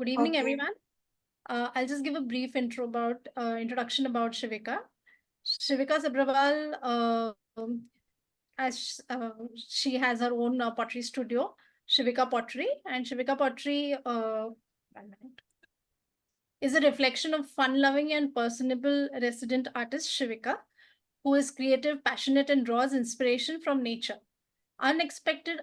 Good evening, Okay. everyone. I'll just give a brief introduction about Shivika. Shivika Sabharwal, as she has her own pottery studio, Shivika Pottery, and Shivika Pottery one minute, is a reflection of fun-loving and personable resident artist Shivika, who is creative, passionate, and draws inspiration from nature. Unexpected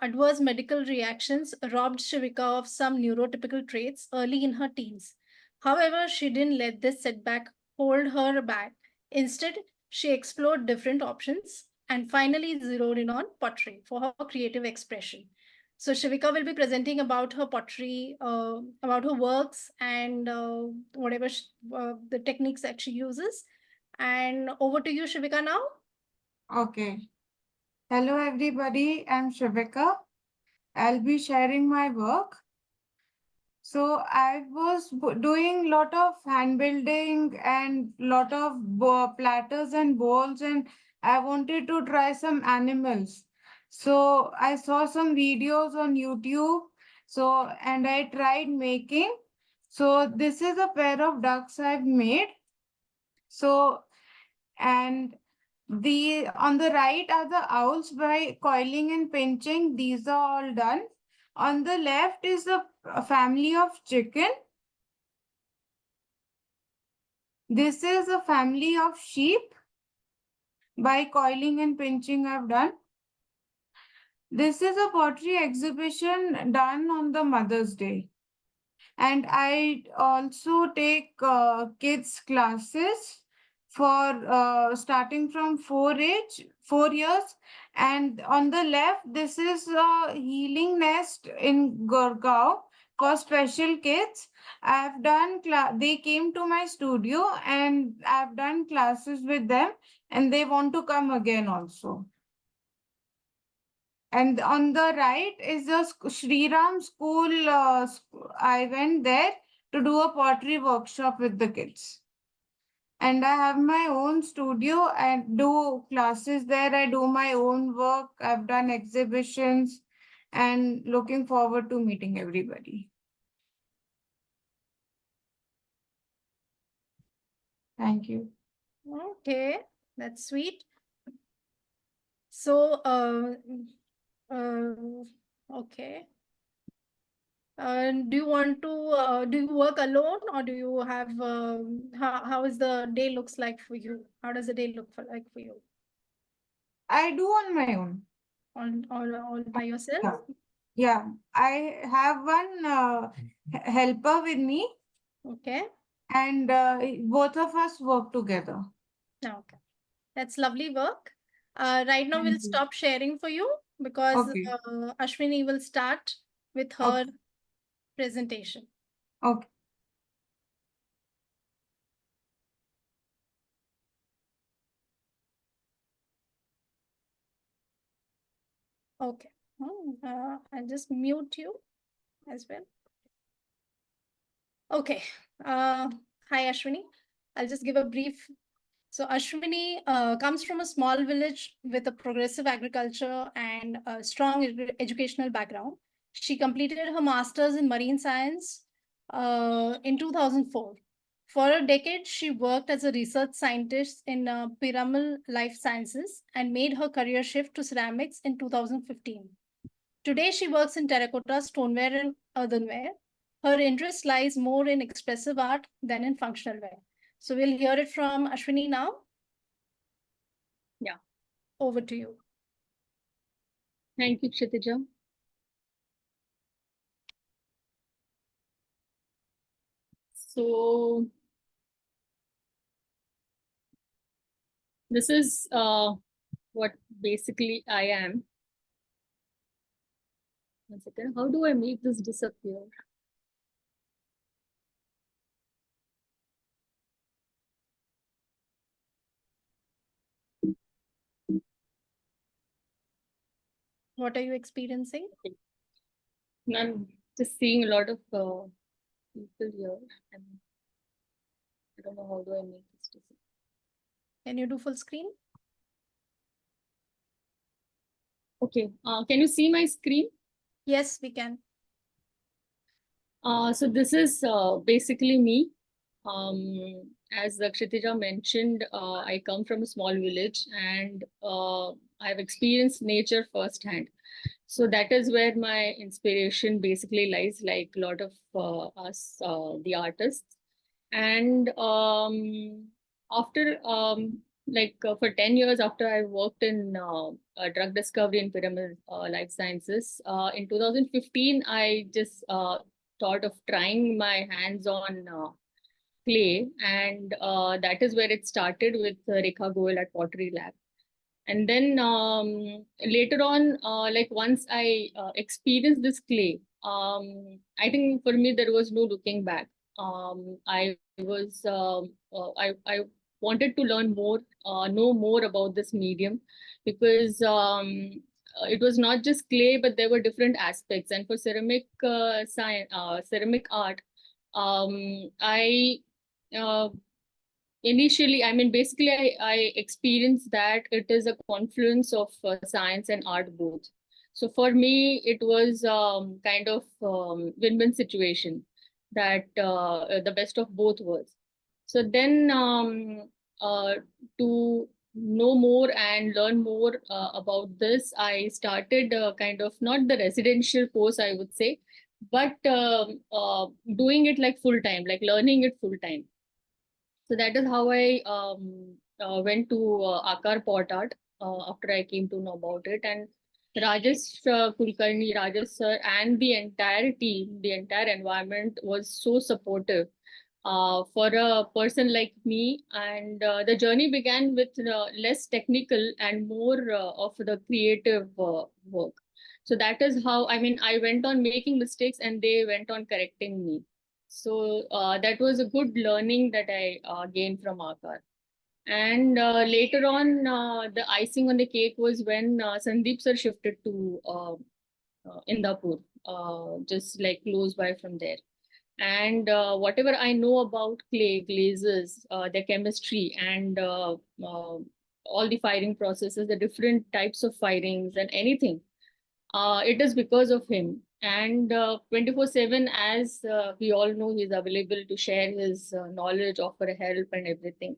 adverse medical reactions robbed Shivika of some neurotypical traits early in her teens. However, she didn't let this setback hold her back. Instead, she explored different options and finally zeroed in on pottery for her creative expression. So, Shivika will be presenting about her pottery, about her works, and whatever the techniques that she uses. And over to you, Shivika, now. Okay. Hello, everybody. I'm Shivika. I'll be sharing my work. So I was doing lot of hand building and lot of platters and bowls, and I wanted to try some animals. So I saw some videos on YouTube. So and I tried making. So this is a pair of ducks I've made. So and the on the right are the owls by coiling and pinching. These are all done. On the left is a family of chicken. This is a family of sheep by coiling and pinching I've done. This is a pottery exhibition done on the Mother's Day. And I also take kids classes for starting from 4 years. And on the left, this is a healing nest in Gurgaon for special kids. I've done they came to my studio and I've done classes with them, and they want to come again also. And on the right is the Sri Ram school. I went there to do a pottery workshop with the kids. And I have my own studio and do classes there. I do my own work. I've done exhibitions and looking forward to meeting everybody. Thank you. Okay, that's sweet. So, okay. Do you work alone, or do you have, how is the day looks like for you? How does the day like for you? I do on my own. All by yourself? Yeah. Yeah. I have one helper with me, Okay. and both of us work together. Okay. That's lovely work. Right now we'll Thank you. stop sharing for you because Okay. Ashwini will start with her Okay. presentation. Okay. Okay. I'll just mute you as well. Okay. Hi, Ashwini. I'll just give a brief. So Ashwini comes from a small village with a progressive agriculture and a strong educational background. She completed her master's in marine science in 2004. For a decade, she worked as a research scientist in Piramal Life Sciences and made her career shift to ceramics in 2015. Today, she works in terracotta, stoneware, and earthenware. Her interest lies more in expressive art than in functional wear. So we'll hear it from Ashwini now. Yeah. Over to you. Thank you, Kshitija. So this is what basically I am. One second. How do I make this disappear? What are you experiencing? Okay. I'm just seeing a lot of people here, and I don't know how do I make this disappear. Can you do full screen? Okay. Can you see my screen? Yes, we can. So this is basically me. As Kshitija mentioned, I come from a small village and I've experienced nature firsthand. So that is where my inspiration basically lies, like a lot of us, the artists. And after for 10 years after I worked in drug discovery and pyramid life sciences, in 2015, I just thought of trying my hands on clay. And that is where it started with Rekha Goel at Pottery Lab. And then later on, like once I experienced this clay, I think for me there was no looking back. I wanted to learn more, know more about this medium, because it was not just clay, but there were different aspects. And for ceramic science, ceramic art, I uh, initially, I mean, basically, I experienced that it is a confluence of science and art both. So for me, it was kind of win-win situation, that the best of both worlds. So then, uh, to know more and learn more about this, I started kind of not the residential course, I would say, but doing it like full time, like learning it full time. So that is how I went to Akar Pot Art after I came to know about it. And Rajesh Kulkarni, Rajesh sir, and the entire team, the entire environment was so supportive for a person like me. And the journey began with less technical and more of the creative work. So that is how, I mean, I went on making mistakes and they went on correcting me. So that was a good learning that I gained from Akar. And later on, the icing on the cake was when Sandeep sir shifted to Indapur, just like close by from there. And whatever I know about clay, glazes, their chemistry, and all the firing processes, the different types of firings and anything, it is because of him. And 24/7, as we all know, he's available to share his knowledge, offer help, and everything.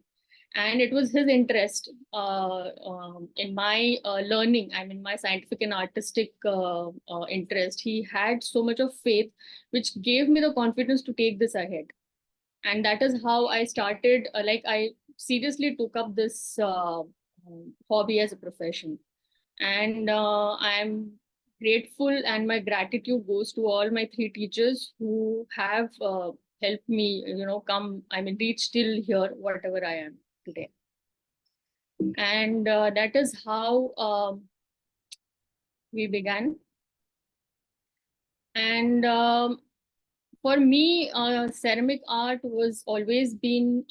And it was his interest in my learning, I mean, my scientific and artistic interest. He had so much of faith, which gave me the confidence to take this ahead. And that is how I started, I seriously took up this hobby as a profession. And I'm grateful, and my gratitude goes to all my three teachers who have helped me, come, I mean, reach till here, whatever I am today. And that is how we began. And for me, ceramic art was always been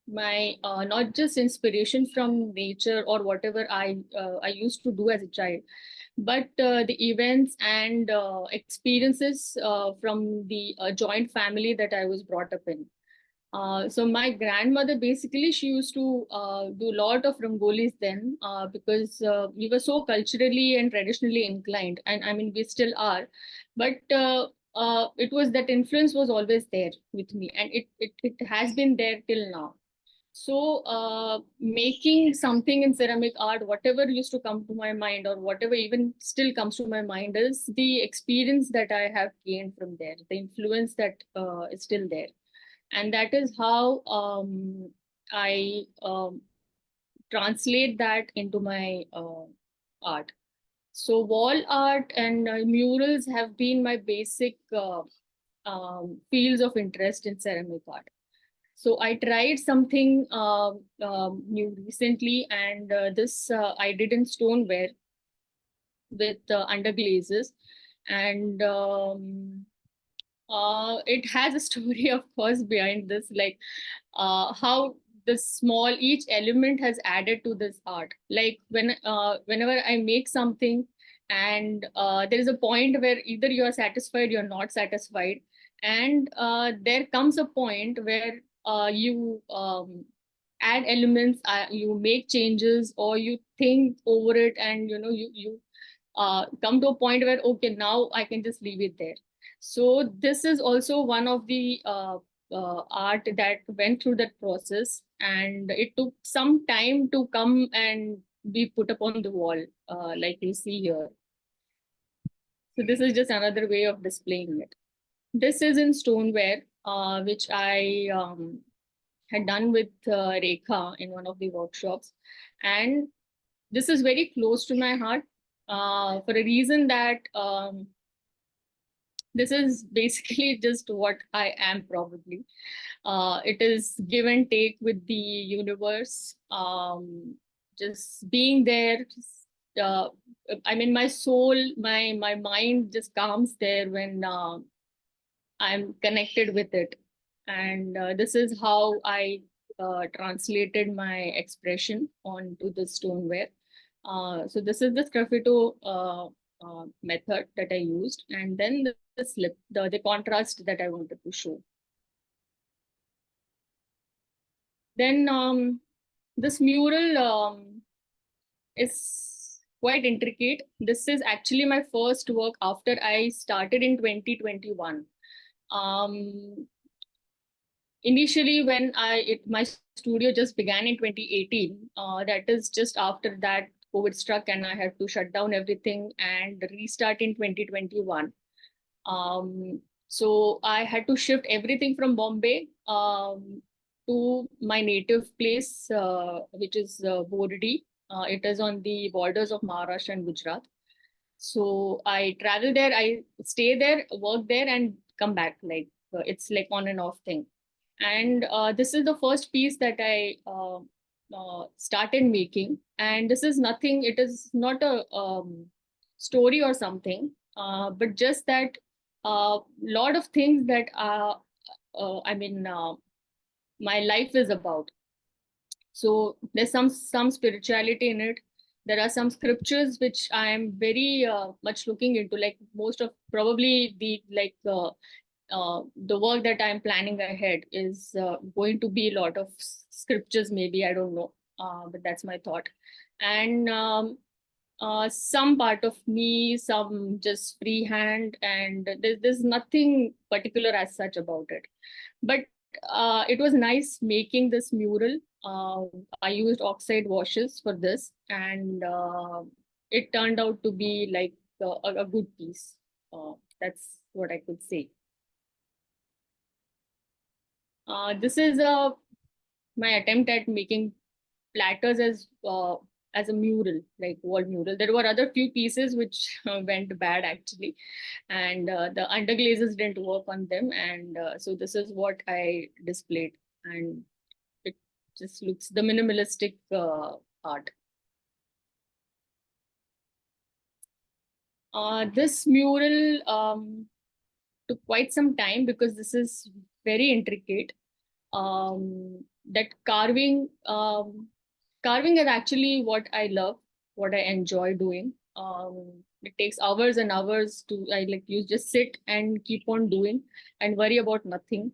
my not just inspiration from nature or whatever I used to do as a child, but the events and experiences from the joint family that I was brought up in. So my grandmother, basically, she used to do a lot of rangolis then, because we were so culturally and traditionally inclined, and I mean we still are, but it was that influence was always there with me, and it has been there till now. So making something in ceramic art, whatever used to come to my mind, or whatever even still comes to my mind, is the experience that I have gained from there, the influence that is still there. And that is how I translate that into my art. So wall art and murals have been my basic fields of interest in ceramic art. So I tried something new recently, and this I did in stoneware with underglazes. And it has a story, of course, behind this, like how the small each element has added to this art. Like whenever I make something, and there is a point where either you are satisfied, you're not satisfied, and there comes a point where you add elements, you make changes, or you think over it, and you come to a point where, okay, now I can just leave it there. So this is also one of the art that went through that process, and it took some time to come and be put upon the wall, like you see here. So this is just another way of displaying it. This is in stoneware, which I had done with Rekha in one of the workshops. And this is very close to my heart for a reason that this is basically just what I am probably. It is give and take with the universe. Just being there, I mean, my soul, my mind just calms there when I'm connected with it. And this is how I translated my expression onto the stoneware. So this is the sgraffito method that I used, and then the slip, the contrast that I wanted to show. Then this mural is quite intricate. This is actually my first work after I started in 2021. Initially, when my studio just began in 2018, that is just after that COVID struck and I had to shut down everything and restart in 2021. So I had to shift everything from Bombay to my native place, which is Bordi. It is on the borders of Maharashtra and Gujarat. So I travel there, I stay there, work there, and come back. Like it's like on and off thing. And this is the first piece that I started making. And this is nothing, it is not a story or something, but just that a lot of things that my life is about. So there's some spirituality in it. There are some scriptures which I am very much looking into, like most of probably the work that I'm planning ahead is going to be a lot of scriptures, maybe, I don't know, but that's my thought. And some part of me, some just freehand, and there's nothing particular as such about it. But it was nice making this mural. I used oxide washes for this, and it turned out to be like a good piece. That's what I could say. This is my attempt at making platters as a mural, like wall mural. There were other few pieces which went bad actually, and the underglazes didn't work on them, and so this is what I displayed, and it just looks the minimalistic art. This mural took quite some time because this is very intricate. That carving is actually what I love, what I enjoy doing. It takes hours and hours to you just sit and keep on doing and worry about nothing.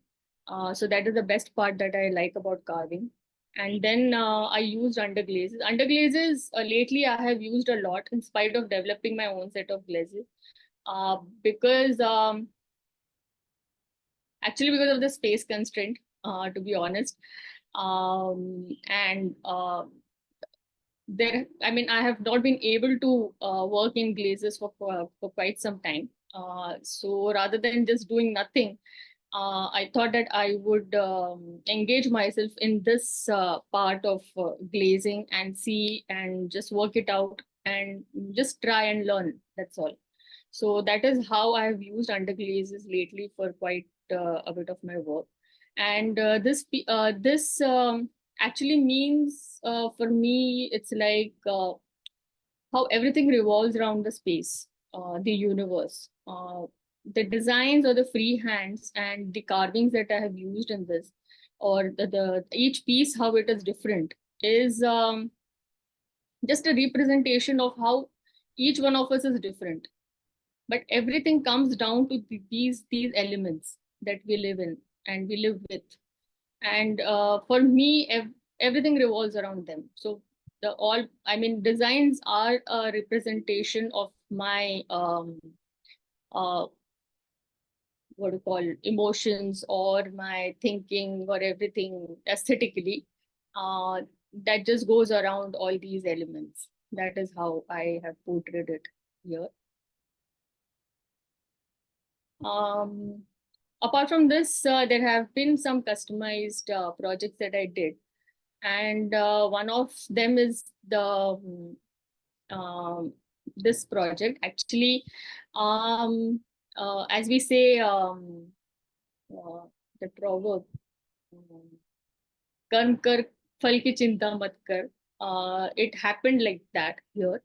So that is the best part that I like about carving. And then I used underglazes. Underglazes lately I have used a lot in spite of developing my own set of glazes, because actually because of the space constraint, to be honest. And there, I mean, I have not been able to work in glazes for quite some time. So rather than just doing nothing, I thought that I would engage myself in this part of glazing and see and just work it out and just try and learn. That's all. So that is how I have used underglazes lately for quite a bit of my work. And this actually means for me, it's like how everything revolves around the space, the universe. The designs or the free hands and the carvings that I have used in this, or the each piece, how it is different, is just a representation of how each one of us is different. But everything comes down to these elements that we live in and we live with. And for me, everything revolves around them. So designs are a representation of my what do you call, emotions or my thinking or everything aesthetically. That just goes around all these elements. That is how I have portrayed it here. Apart from this, there have been some customized projects that I did, and one of them is the this project. Actually, as we say, the proverb, "Karm kar, phal ki chinta mat kar." It happened like that here.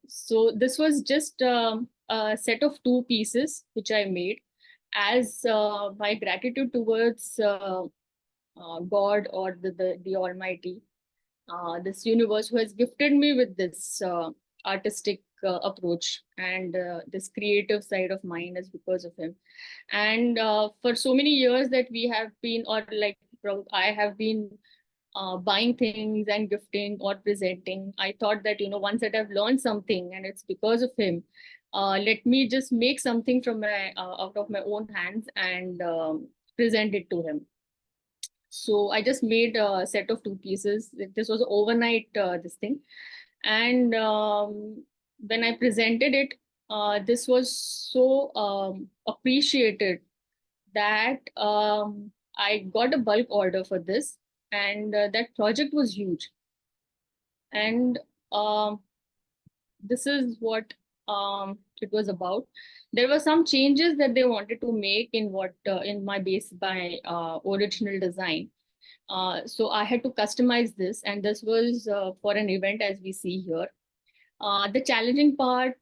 So this was just a set of two pieces which I made as my gratitude towards God or the Almighty, this universe who has gifted me with this artistic approach and this creative side of mine is because of him. And for so many years that we have been, or like I have been buying things and gifting or presenting, I thought that, once that I've learned something and it's because of him, let me just make something from my out of my own hands and present it to him. So I just made a set of two pieces. This was overnight, this thing. And when I presented it, this was so appreciated that I got a bulk order for this. And that project was huge. And this is what it was about. There were some changes that they wanted to make in what in my original design. So I had to customize this, and this was for an event as we see here. The challenging part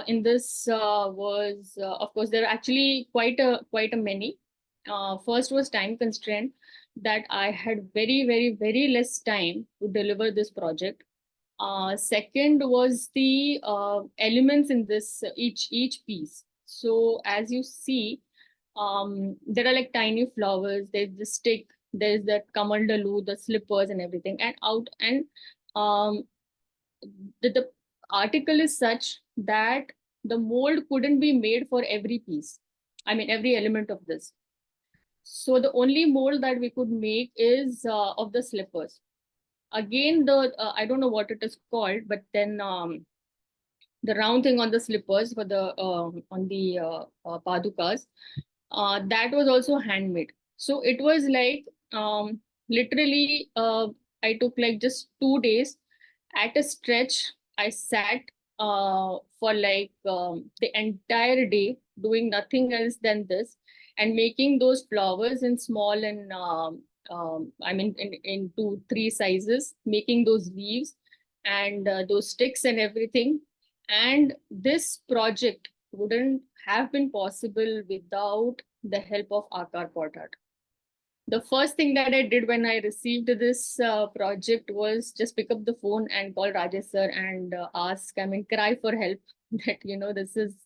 in this was, of course, there are actually quite a many. First was time constraint, that I had very less time to deliver this project. Second was the elements in this each piece. So as you see, there are like tiny flowers. There's the stick. There's that kamandalu, the slippers, and everything. And um, the article is such that the mold couldn't be made for every piece. I mean, every element of this. So the only mold that we could make is of the slippers. Again, the I don't know what it is called, but then the round thing on the slippers for the on the padukas, that was also handmade. So it was like literally I took like just 2 days at a stretch. I sat for like the entire day doing nothing else than this, and making those flowers in small and I mean in 2-3 sizes, making those leaves and those sticks and everything. And this project wouldn't have been possible without the help of Aakar Pot Art. The first thing that I did when I received this project was just pick up the phone and call Rajesh sir and ask, I mean, cry for help that,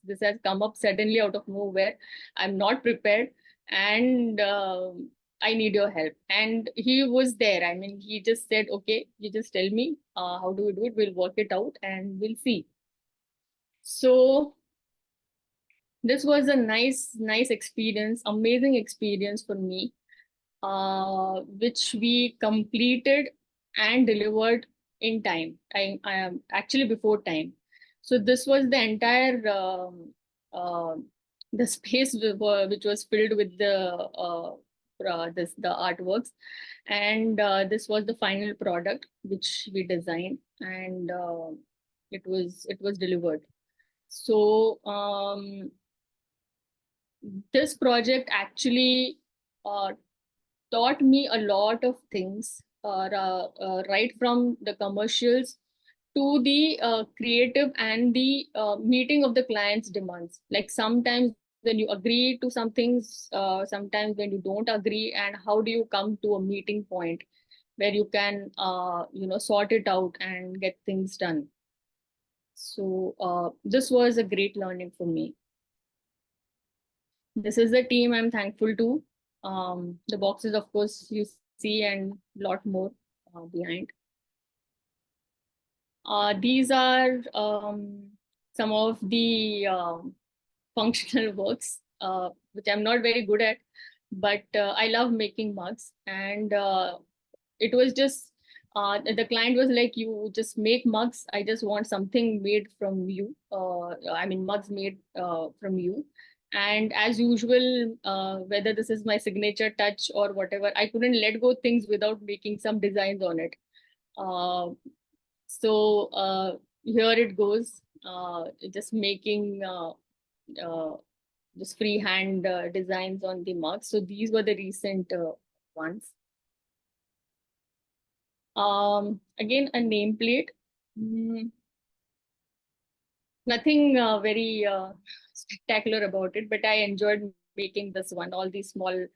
this has come up suddenly out of nowhere. I'm not prepared, and I need your help. And he was there. I mean, he just said, okay, you just tell me, how do we do it? We'll work it out and we'll see. So this was a nice experience, amazing experience for me, which we completed and delivered in time. I am actually before time. So this was the entire the space which was filled with the artworks, and this was the final product which we designed, and it was delivered. So this project actually taught me a lot of things, right from the commercials to the creative and the meeting of the client's demands. Like sometimes when you agree to some things, sometimes when you don't agree, and how do you come to a meeting point where you can, sort it out and get things done. So this was a great learning for me. This is the team I'm thankful to. The boxes, of course, you see, and a lot more behind. These are some of the functional works. which I'm not very good at, but I love making mugs. And it was just, the client was like, you just make mugs. I just want something made from you. I mean, mugs made from you. And as usual, whether this is my signature touch or whatever, I couldn't let go things without making some designs on it. So here it goes, just making just freehand designs on the mugs. So these were the recent ones. Again, a nameplate. Nothing very spectacular about it, but I enjoyed making this one. All these small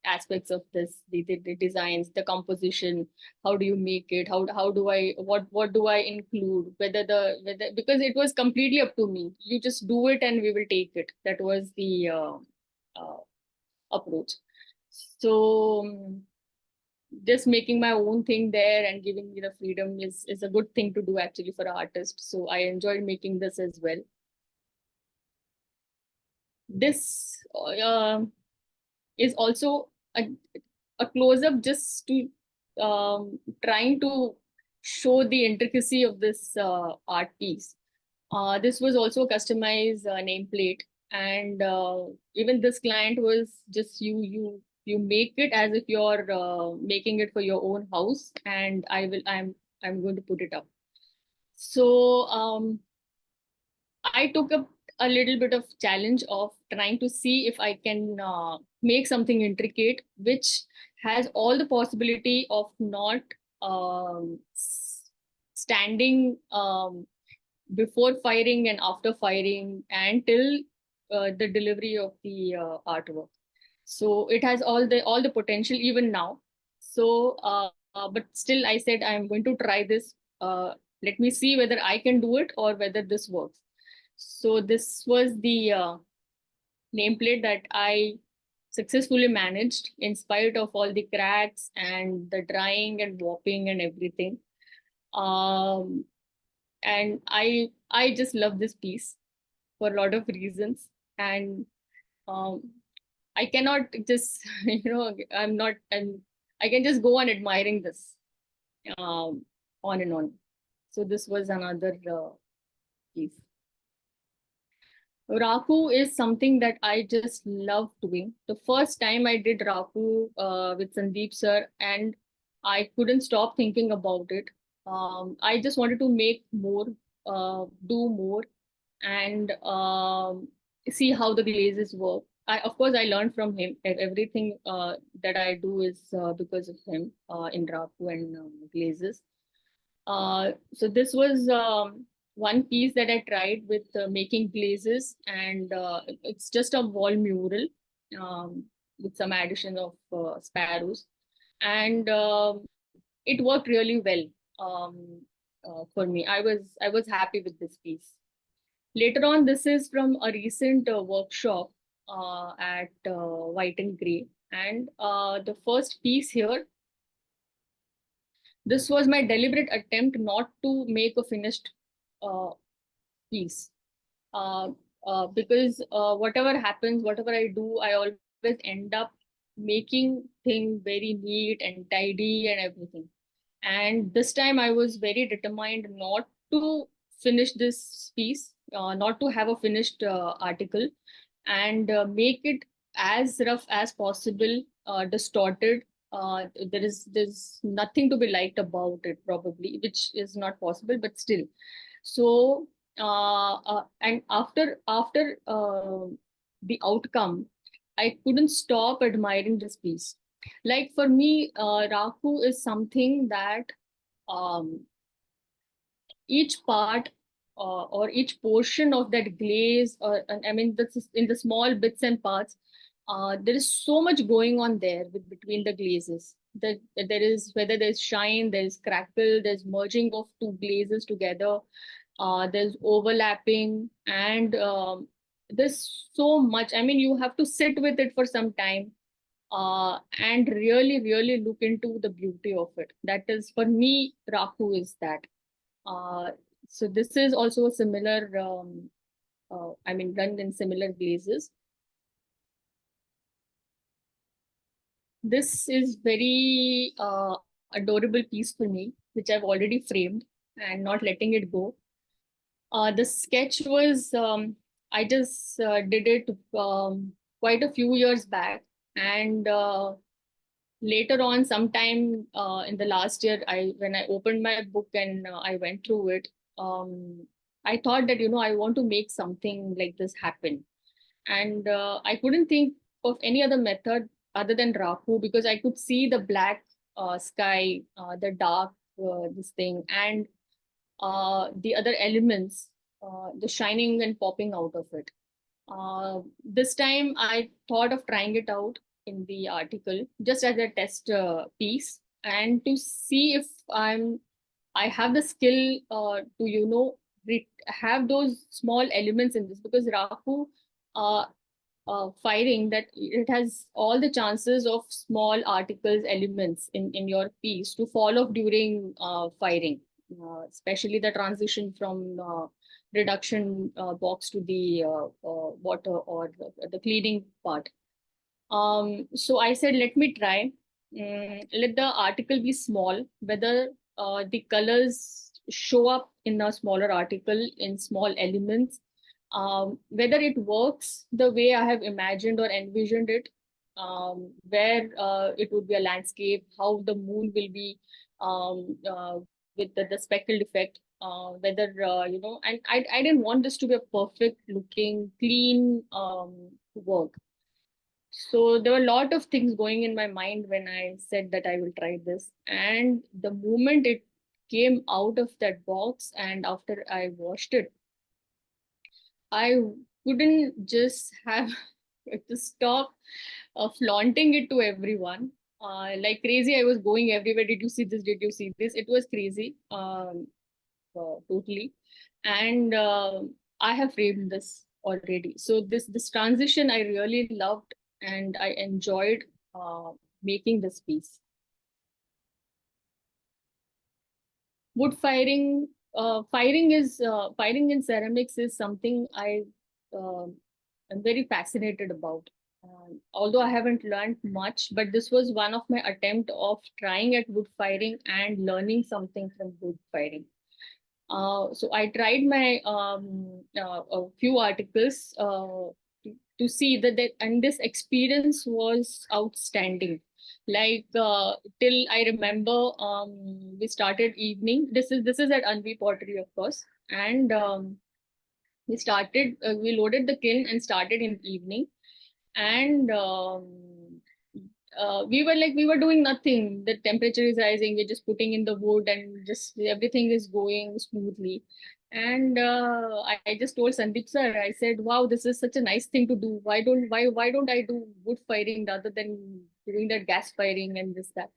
aspects of this, the designs, the composition. How do you make it? How do I, what do I include? Whether because it was completely up to me. You just do it and we will take it. That was the approach. So just making my own thing there and giving me the freedom is a good thing to do actually for an artist. So I enjoyed making this as well. This is also a close-up just to trying to show the intricacy of this art piece. This was also a customized nameplate, and even this client was just you make it as if you're making it for your own house, and I'm going to put it up. So I took up a little bit of challenge of trying to see if I can make something intricate, which has all the possibility of not standing before firing and after firing and till the delivery of the artwork. So it has all the potential even now. So, but still I said, I'm going to try this. Let me see whether I can do it or whether this works. So this was the nameplate that I successfully managed in spite of all the cracks and the drying and warping and everything. And I just love this piece for a lot of reasons. And I cannot just, I can just go on admiring this on and on. So this was another piece. Raku is something that I just love doing. The first time I did Raku with Sandeep sir, and I couldn't stop thinking about it. I just wanted to make more, do more, and see how the glazes work. Of course, I learned from him. Everything that I do is because of him in Raku and glazes. So this was one piece that I tried with making glazes, and it's just a wall mural with some addition of sparrows, and it worked really well for me. I was happy with this piece. Later on, this is from a recent workshop at White and Grey, and the first piece here. This was my deliberate attempt not to make a finished piece, because whatever happens, whatever I do, I always end up making things very neat and tidy and everything. And this time I was very determined not to finish this piece, not to have a finished article, and make it as rough as possible, distorted. There's nothing to be liked about it, probably, which is not possible, but still. So and after the outcome, I couldn't stop admiring this piece. Like for me, Raku is something that each part or each portion of that glaze, or I mean, this is in the small bits and parts. There is so much going on there between the glazes. That there is, whether there's shine, there's crackle, there's merging of two glazes together. There's overlapping, and there's so much. I mean, you have to sit with it for some time and really, really look into the beauty of it. That is, for me, Raku is that. So this is also a similar done in similar glazes. This is very adorable piece for me, which I've already framed and not letting it go. The sketch was, I just did it quite a few years back. And later on, sometime in the last year, when I opened my book and I went through it, I thought that, I want to make something like this happen. And I couldn't think of any other method other than Raku, because I could see the black sky, the dark, this thing, and the other elements, the shining and popping out of it. This time I thought of trying it out in the article just as a test piece, and to see if I have the skill to have those small elements in this, because Raku firing, that it has all the chances of small articles, elements in your piece to fall off during firing, especially the transition from reduction box to the water or the cleaning part. So I said, let me try. Let the article be small, whether the colors show up in a smaller article in small elements, whether it works the way I have imagined or envisioned it, where it would be a landscape, how the moon will be with the speckled effect, whether, and I didn't want this to be a perfect looking, clean work. So there were a lot of things going in my mind when I said that I will try this. And the moment it came out of that box and after I washed it, I couldn't just have to stop flaunting it to everyone. Like crazy, I was going everywhere. Did you see this? Did you see this? It was crazy, totally. And I have framed this already. So this transition I really loved, and I enjoyed making this piece. Wood firing, firing in ceramics is something I'm very fascinated about. Although I haven't learned much, but this was one of my attempt of trying at wood firing and learning something from wood firing. So I tried my a few articles to see that, and this experience was outstanding. Like till I remember, we started evening. This is at Anvi Pottery, of course, and we loaded the kiln and started in evening, and we were doing nothing. The temperature is rising. We're just putting in the wood, and just everything is going smoothly. And I just told Sandeep sir, I said, wow, this is such a nice thing to do. Why don't I do wood firing rather than doing that gas firing and this that?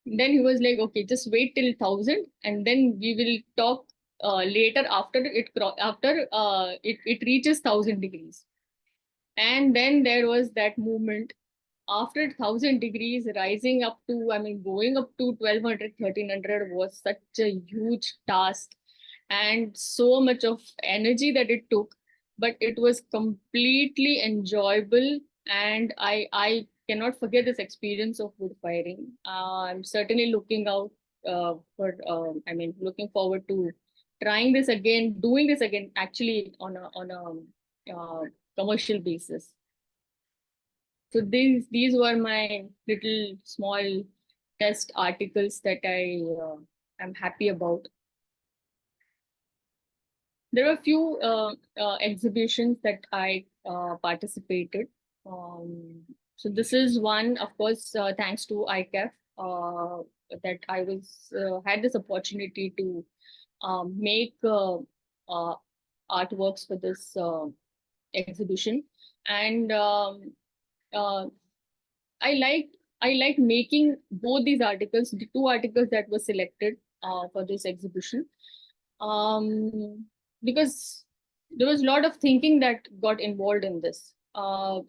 Then he was like, okay, just wait till 1,000, and then we will talk later after it reaches 1,000 degrees. And then there was that movement after 1,000 degrees, rising up to, going up to 1,200, 1,300 was such a huge task and so much of energy that it took. But it was completely enjoyable, and I cannot forget this experience of wood firing. I'm certainly looking forward to trying this again, doing this again, actually on a commercial basis. So these were my little small test articles that I am happy about. There were a few exhibitions that I participated. So this is one, of course, thanks to ICAF, that I had this opportunity to make artworks for this exhibition, and I liked making both these articles, the two articles that were selected for this exhibition, because there was a lot of thinking that got involved in this. For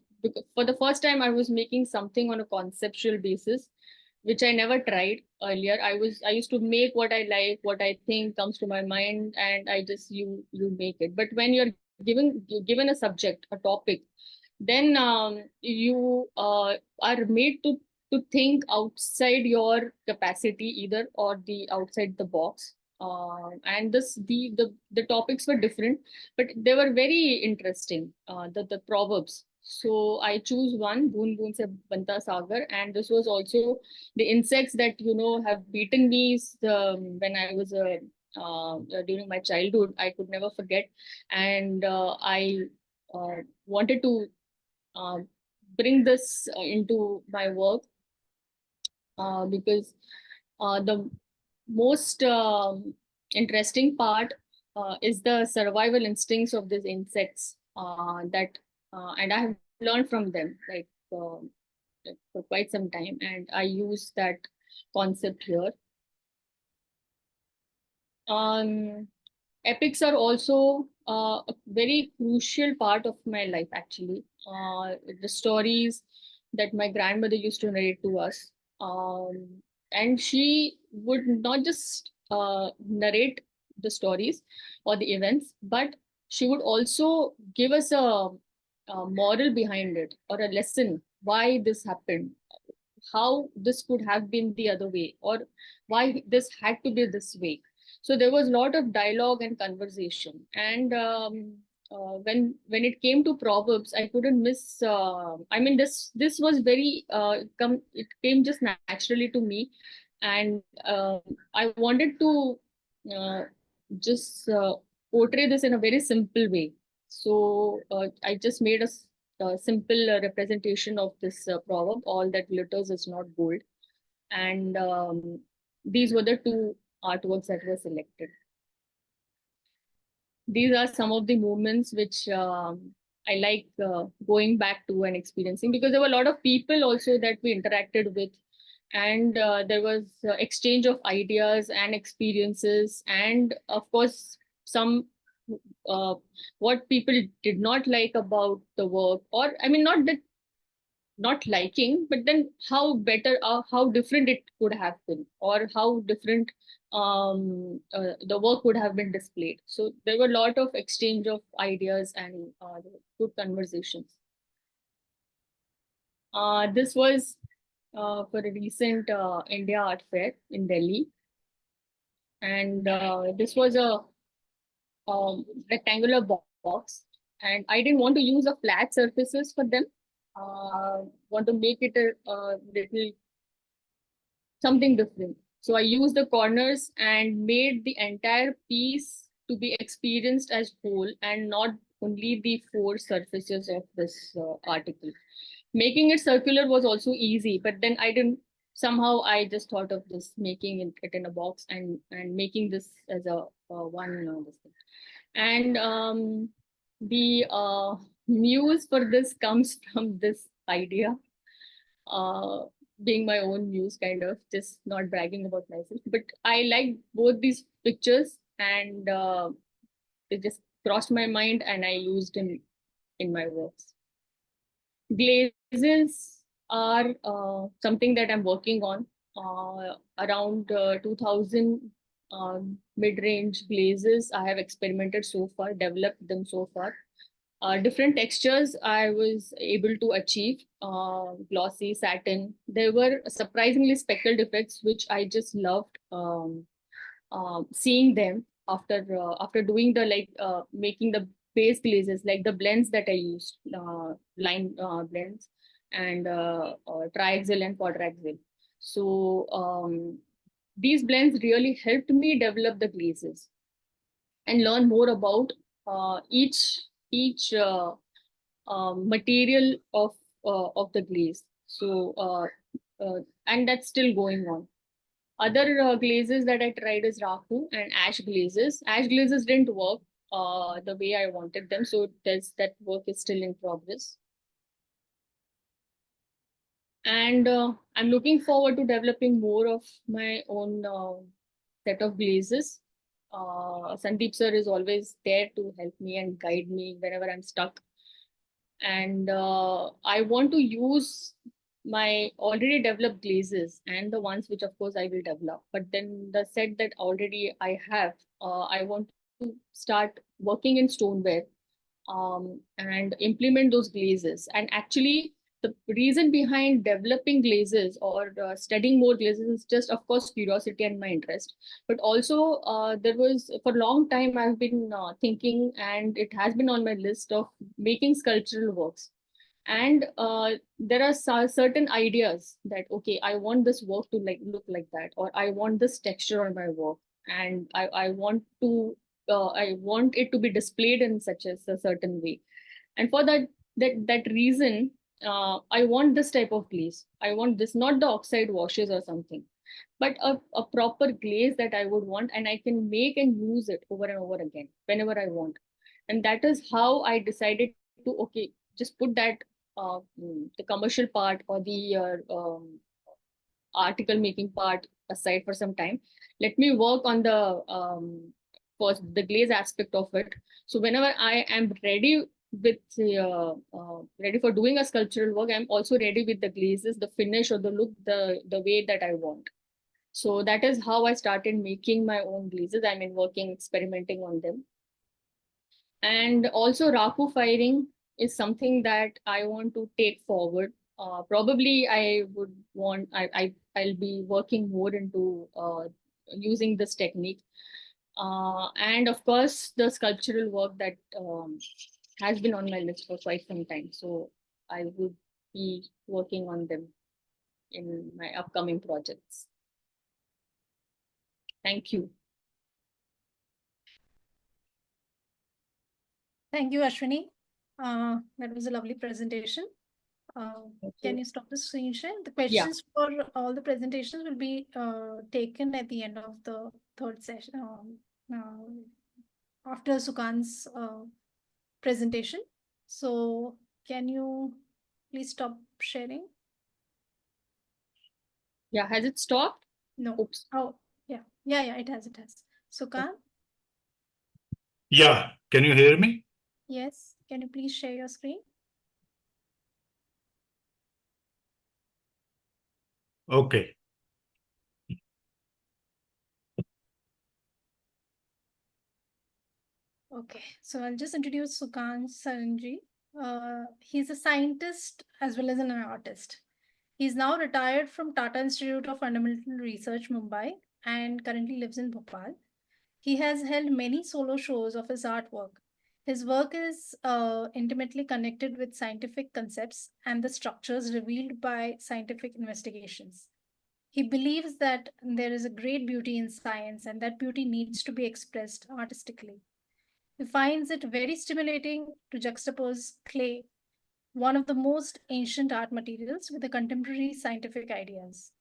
the first time, I was making something on a conceptual basis, which I never tried earlier. I used to make what I like, what I think comes to my mind, and you make it. But when you're given a subject, a topic, then you are made to think outside your capacity either, or the outside the box. And the topics were different, but they were very interesting. The proverbs. So I choose one, boon boon se banta sagar, and this was also the insects that have beaten me when I was during my childhood. I could never forget, and I wanted to uh, bring this into my work, because the most interesting part is the survival instincts of these insects, and I have learned from them, like for quite some time, and I use that concept here. Epics are also a very crucial part of my life, actually. The stories that my grandmother used to narrate to us. And she would not just narrate the stories or the events, but she would also give us a moral behind it, or a lesson why this happened, how this could have been the other way, or why this had to be this way. So there was a lot of dialogue and conversation. And when it came to proverbs, I couldn't miss. I mean, this was very it came just naturally to me, and I wanted to just portray this in a very simple way. So I just made a simple representation of this proverb: "All that glitters is not gold," and these were the two artworks that were selected. These are some of the moments which I like going back to and experiencing, because there were a lot of people also that we interacted with, and there was exchange of ideas and experiences, and of course some uh, what people did not like about the work, or I mean, not that not liking, but then how better, how different it could have been, or how different the work would have been displayed. So there were a lot of exchange of ideas and good conversations. This was for a recent India Art Fair in Delhi, and this was a rectangular box, and I didn't want to use a flat surfaces for them. Want to make it a little something different. So I used the corners and made the entire piece to be experienced as whole, and not only the four surfaces of this article. Making it circular was also easy, but then somehow I just thought of this, making it in a box, and making this as a one this thing. And the muse for this comes from this idea. Being my own muse, kind of, just not bragging about myself. But I like both these pictures, and it just crossed my mind, and I used in my works. Glazes are something that I'm working on. Around 2000 mid-range glazes I have experimented so far, developed them so far. Different textures I was able to achieve, glossy, satin. There were surprisingly speckled effects, which I just loved seeing them after doing the making the base glazes, like the blends that I used, line blends, and triaxle and quadraxle. So these blends really helped me develop the glazes and learn more about each material of the glaze. So and that's still going on. Other glazes that I tried is raku and ash glazes. Ash glazes didn't work the way I wanted them, so that work is still in progress. And I'm looking forward to developing more of my own set of glazes. Sandeep sir is always there to help me and guide me whenever I'm stuck. And I want to use my already developed glazes and the ones which of course I will develop, but then the set that already I have, I want to start working in stoneware, and implement those glazes. And actually, the reason behind developing glazes or studying more glazes is just, of course, curiosity and my interest. But also, there was, for a long time, I've been thinking, and it has been on my list of making sculptural works. And there are certain ideas that, okay, I want this work to look like that, or I want this texture on my work, and I want it to be displayed in such a certain way. And for that reason, I want this type of glaze. I want this, not the oxide washes or something, but a proper glaze that I would want, and I can make and use it over and over again whenever I want. And that is how I decided to, okay, just put that the commercial part or the article making part aside for some time. Let me work on the first the glaze aspect of it. So whenever I am ready with ready for doing a sculptural work, I'm also ready with the glazes, the finish or the look, the way that I want. So that is how I started making my own glazes. I mean, working, experimenting on them. And also raku firing is something that I want to take forward. Probably I'll be working more into using this technique. And of course, the sculptural work that has been on my list for quite some time. So I would be working on them in my upcoming projects. Thank you. Thank you, Ashwini. That was a lovely presentation. Can you stop the screen share? The questions for all the presentations will be taken at the end of the third session, after Sukant's presentation. So can you please stop sharing? Yeah, has it stopped? No. Oops. Oh, yeah, it has. Sukant? Yeah, can you hear me? Yes, can you please share your screen? Okay. Okay, so I'll just introduce Sukant Saran. He's a scientist as well as an artist. He's now retired from Tata Institute of Fundamental Research, Mumbai, and currently lives in Bhopal. He has held many solo shows of his artwork. His work is intimately connected with scientific concepts and the structures revealed by scientific investigations. He believes that there is a great beauty in science and that beauty needs to be expressed artistically. He finds it very stimulating to juxtapose clay, one of the most ancient art materials, with the contemporary scientific ideas.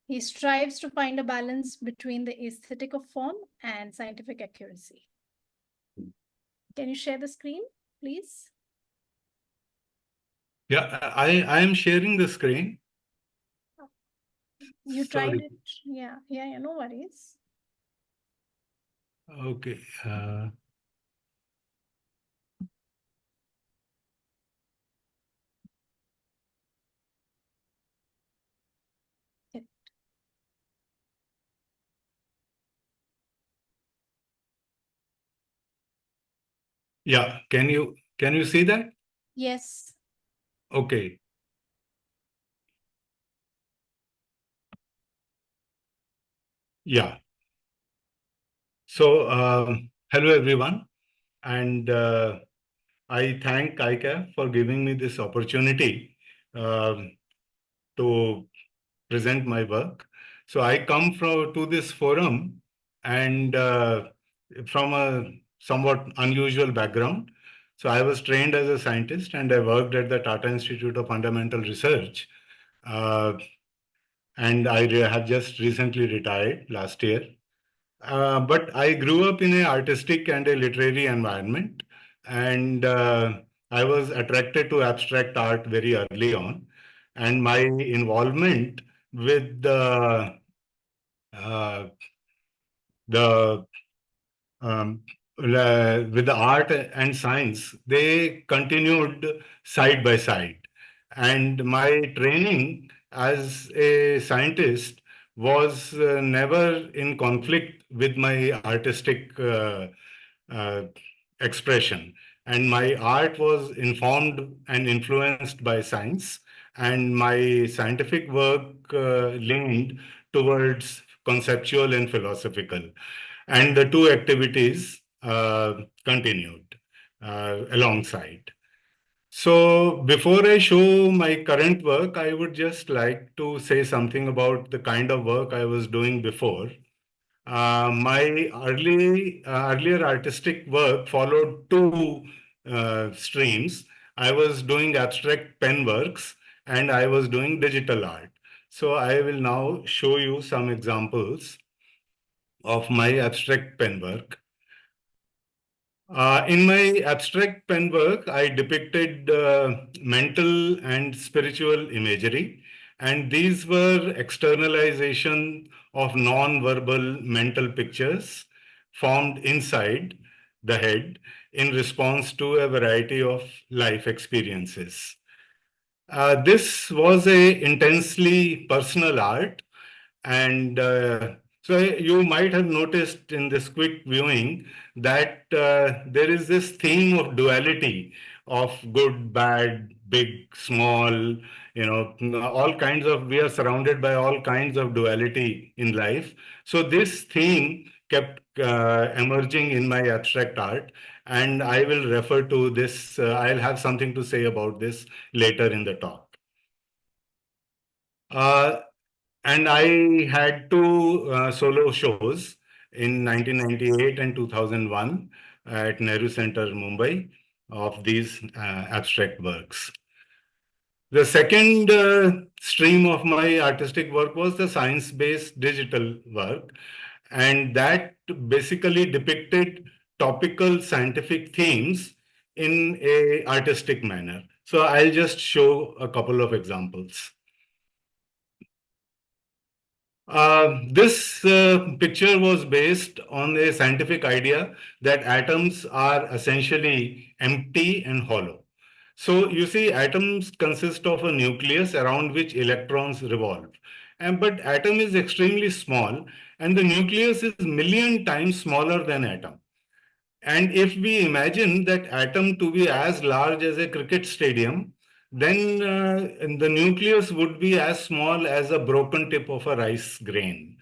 He strives to find a balance between the aesthetic of form and scientific accuracy. Can you share the screen, please? Yeah, I am sharing the screen. You Sorry. tried it. Yeah, no worries. Okay. Yeah, can you see that? Yes. Okay. Yeah. So, hello everyone, and I thank ICAF for giving me this opportunity to present my work. So I come to this forum and from a somewhat unusual background. So I was trained as a scientist and I worked at the Tata Institute of Fundamental Research. And I have just recently retired last year. But I grew up in an artistic and a literary environment, and I was attracted to abstract art very early on. And my involvement with uh, the with the art and science, they continued side by side. And my training as a scientist was never in conflict with my artistic uh, expression. and my art was informed and influenced by science, and my scientific work leaned towards conceptual and philosophical. And the two activities continued alongside. So before I show my current work, I would just like to say something about the kind of work I was doing before. My earlier artistic work followed two streams. I was doing abstract pen works and I was doing digital art. So I will now show you some examples of my abstract pen work. In my abstract pen work, I depicted mental and spiritual imagery, and these were externalization of non-verbal mental pictures formed inside the head in response to a variety of life experiences. This was a intensely personal art, and so you might have noticed in this quick viewing that there is this theme of duality of good, bad, big, small, all kinds of, we are surrounded by all kinds of duality in life. So this theme kept emerging in my abstract art, and I will refer to this, I'll have something to say about this later in the talk. And I had two solo shows in 1998 and 2001 at Nehru Center, Mumbai, of these abstract works. The second stream of my artistic work was the science-based digital work, and that basically depicted topical scientific themes in a artistic manner. So I'll just show a couple of examples. This picture was based on a scientific idea that atoms are essentially empty and hollow. So you see, atoms consist of a nucleus around which electrons revolve. But atom is extremely small, and the nucleus is million times smaller than atom. And if we imagine that atom to be as large as a cricket stadium, then the nucleus would be as small as a broken tip of a rice grain.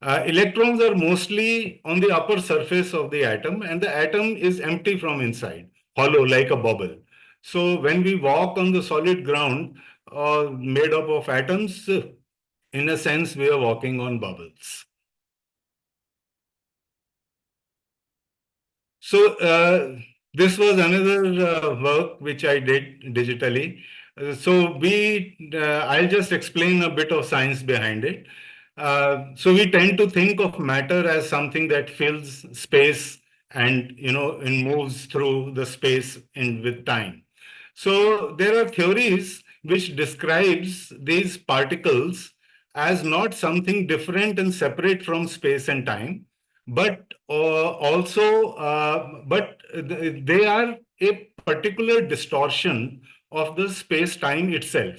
Electrons are mostly on the upper surface of the atom, and the atom is empty from inside, hollow like a bubble. So when we walk on the solid ground made up of atoms, in a sense, we are walking on bubbles. So this was another work which I did digitally. I'll just explain a bit of science behind it. So we tend to think of matter as something that fills space and moves through the space with time. So there are theories which describes these particles as not something different and separate from space and time, but they are a particular distortion of the space-time itself.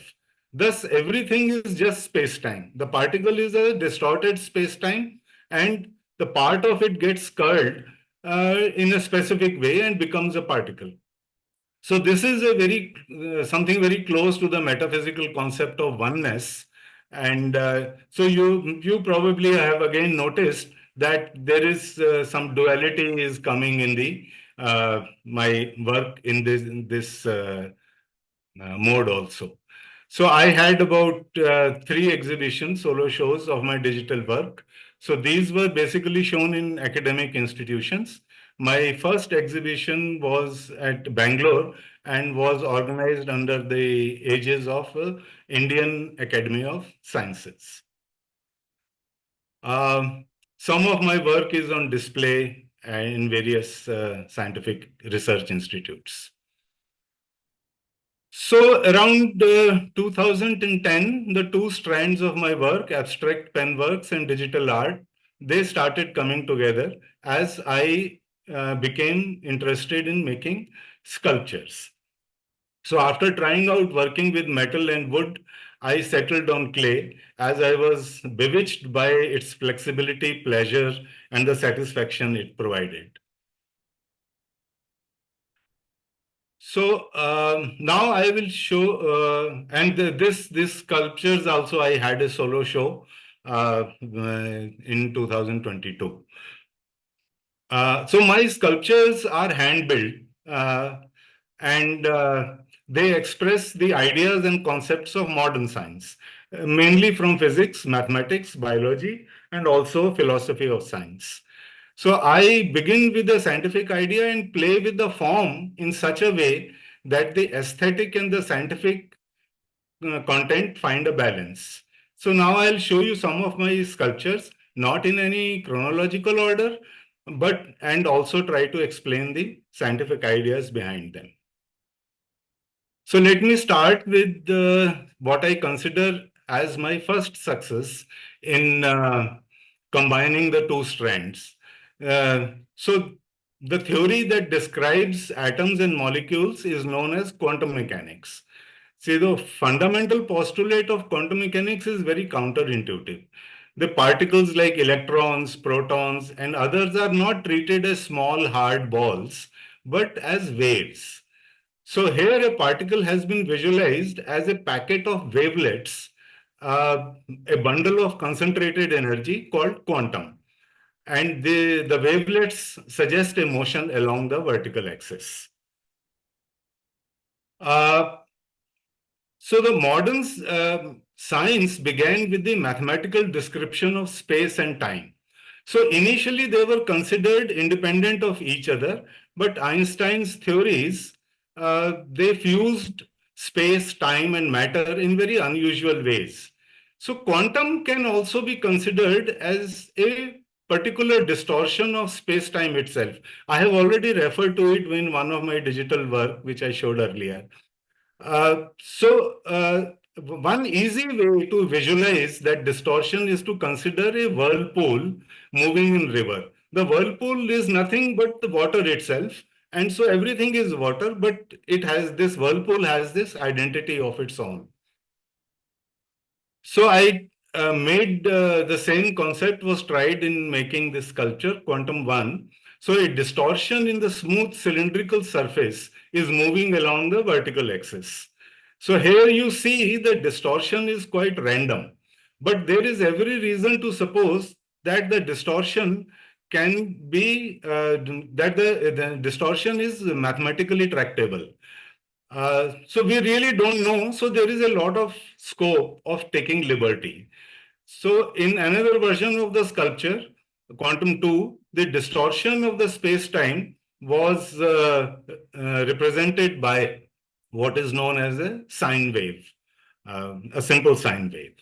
Thus, everything is just space-time. The particle is a distorted space-time, and the part of it gets curled in a specific way and becomes a particle. So this is a something very close to the metaphysical concept of oneness. And so you probably have again noticed that there is some duality is coming in the my work in this mode also. So I had about 3 exhibitions, solo shows of my digital work. So these were basically shown in academic institutions. My first exhibition was at Bangalore and was organized under the aegis of Indian Academy of Sciences. Some of my work is on display in various scientific research institutes. So around 2010, the two strands of my work, abstract pen works and digital art, they started coming together as I became interested in making sculptures. So after trying out working with metal and wood, I settled on clay as I was bewitched by its flexibility, pleasure, and the satisfaction it provided. So now I will show, and this sculptures also I had a solo show in 2022. So my sculptures are hand built, and they express the ideas and concepts of modern science, mainly from physics, mathematics, biology, and also philosophy of science. So I begin with the scientific idea and play with the form in such a way that the aesthetic and the scientific content find a balance. So now I'll show you some of my sculptures, not in any chronological order, but and also try to explain the scientific ideas behind them. So let me start with what I consider as my first success in combining the two strands. So the theory that describes atoms and molecules is known as quantum mechanics. See, the fundamental postulate of quantum mechanics is very counterintuitive. The particles like electrons, protons, and others are not treated as small hard balls, but as waves. So here a particle has been visualized as a packet of wavelets, uh, a bundle of concentrated energy called quantum. And the wavelets suggest a motion along the vertical axis. Uh, So the modern science began with the mathematical description of space and time. So initially they were considered independent of each other, but Einstein's theories, they fused space, time, and matter in very unusual ways. So quantum can also be considered as a particular distortion of space-time itself. I have already referred to it in one of my digital work, which I showed earlier. One easy way to visualize that distortion is to consider a whirlpool moving in river. The whirlpool is nothing but the water itself, and so everything is water, but this whirlpool has this identity of its own. So I made the same concept was tried in making this sculpture, Quantum 1. So a distortion in the smooth cylindrical surface is moving along the vertical axis. So here you see the distortion is quite random, but there is every reason to suppose that the distortion can be, that the distortion is mathematically tractable. So we really don't know. So there is a lot of scope of taking liberty. So in another version of the sculpture, Quantum 2, the distortion of the space-time was represented by what is known as a sine wave, a simple sine wave.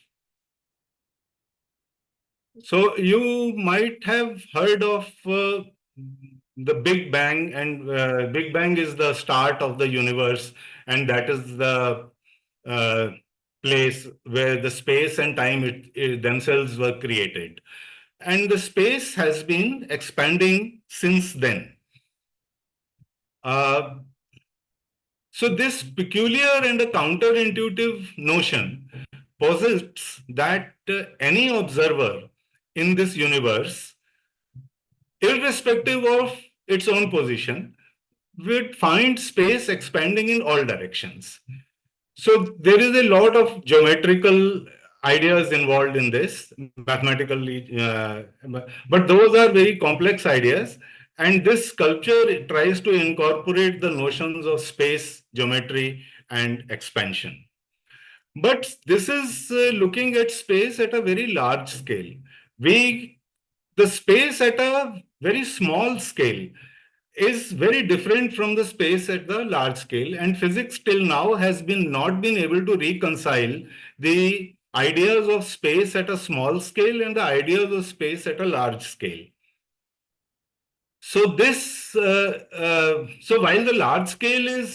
So you might have heard of the Big Bang, and Big Bang is the start of the universe, and that is the uh, place where the space and time themselves were created. And the space has been expanding since then. So this peculiar and a counterintuitive notion posits that any observer in this universe, irrespective of its own position, would find space expanding in all directions. So there is a lot of geometrical ideas involved in this, mathematically, but those are very complex ideas. And this sculpture tries to incorporate the notions of space, geometry, and expansion. But this is looking at space at a very large scale. The space at a very small scale is very different from the space at the large scale, and physics till now has not been able to reconcile the ideas of space at a small scale and the ideas of space at a large scale. So so while the large scale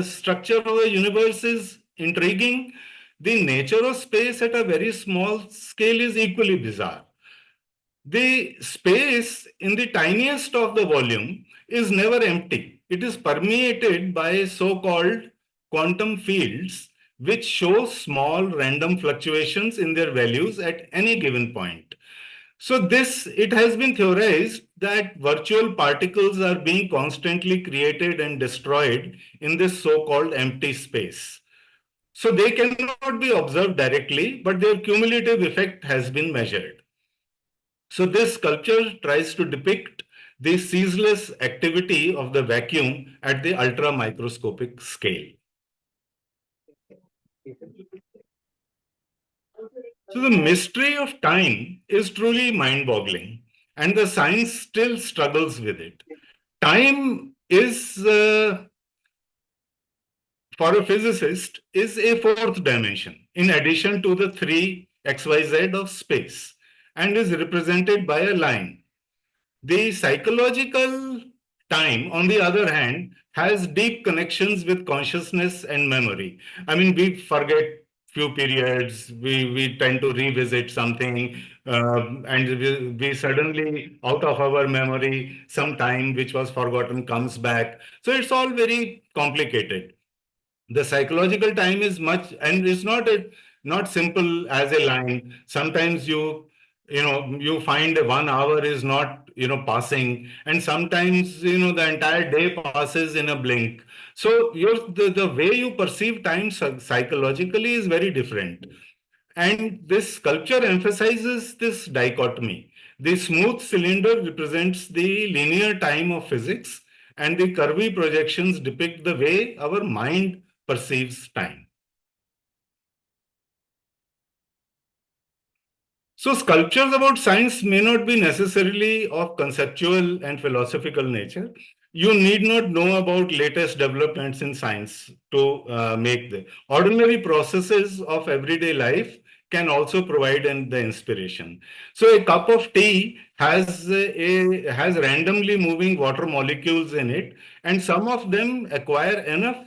structure of the universe is intriguing, the nature of space at a very small scale is equally bizarre. The space in the tiniest of the volume is never empty. It is permeated by so-called quantum fields, which show small random fluctuations in their values at any given point. So it has been theorized that virtual particles are being constantly created and destroyed in this so-called empty space. So they cannot be observed directly, but their cumulative effect has been measured. So this sculpture tries to depict the ceaseless activity of the vacuum at the ultra microscopic scale. So the mystery of time is truly mind-boggling, and the science still struggles with it. Time is, for a physicist, is a fourth dimension in addition to the three XYZ of space, and is represented by a line. The psychological time, on the other hand, has deep connections with consciousness and memory. I mean, we forget few periods, we tend to revisit something, and we suddenly, out of our memory, some time which was forgotten comes back. So it's all very complicated. The psychological time is much, and it's not simple as a line. Sometimes you find 1 hour is not passing, and sometimes the entire day passes in a blink. So the way you perceive time psychologically is very different. And this sculpture emphasizes this dichotomy. The smooth cylinder represents the linear time of physics, and the curvy projections depict the way our mind perceives time. So sculptures about science may not be necessarily of conceptual and philosophical nature. You need not know about latest developments in science to make them. Ordinary processes of everyday life can also provide the inspiration. So a cup of tea has randomly moving water molecules in it, and some of them acquire enough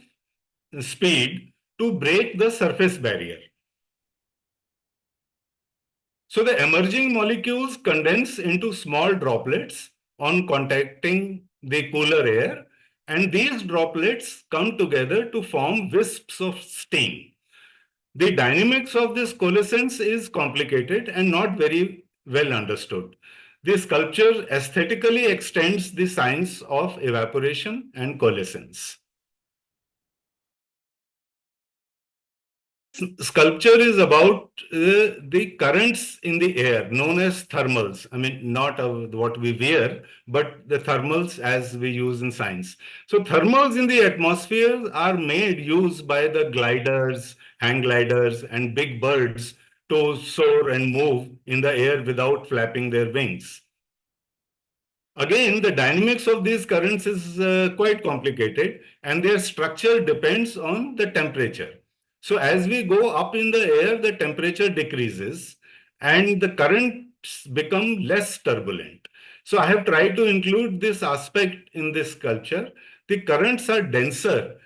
speed to break the surface barrier. So the emerging molecules condense into small droplets on contacting the cooler air, and these droplets come together to form wisps of steam. The dynamics of this coalescence is complicated and not very well understood. This sculpture aesthetically extends the science of evaporation and coalescence. Sculpture is about the currents in the air known as thermals. I mean, not what we wear, but the thermals as we use in science. So thermals in the atmosphere are used by the gliders, hang gliders, and big birds to soar and move in the air without flapping their wings. Again, the dynamics of these currents is quite complicated, and their structure depends on the temperature. So as we go up in the air, the temperature decreases and the currents become less turbulent. So I have tried to include this aspect in this sculpture. The currents are denser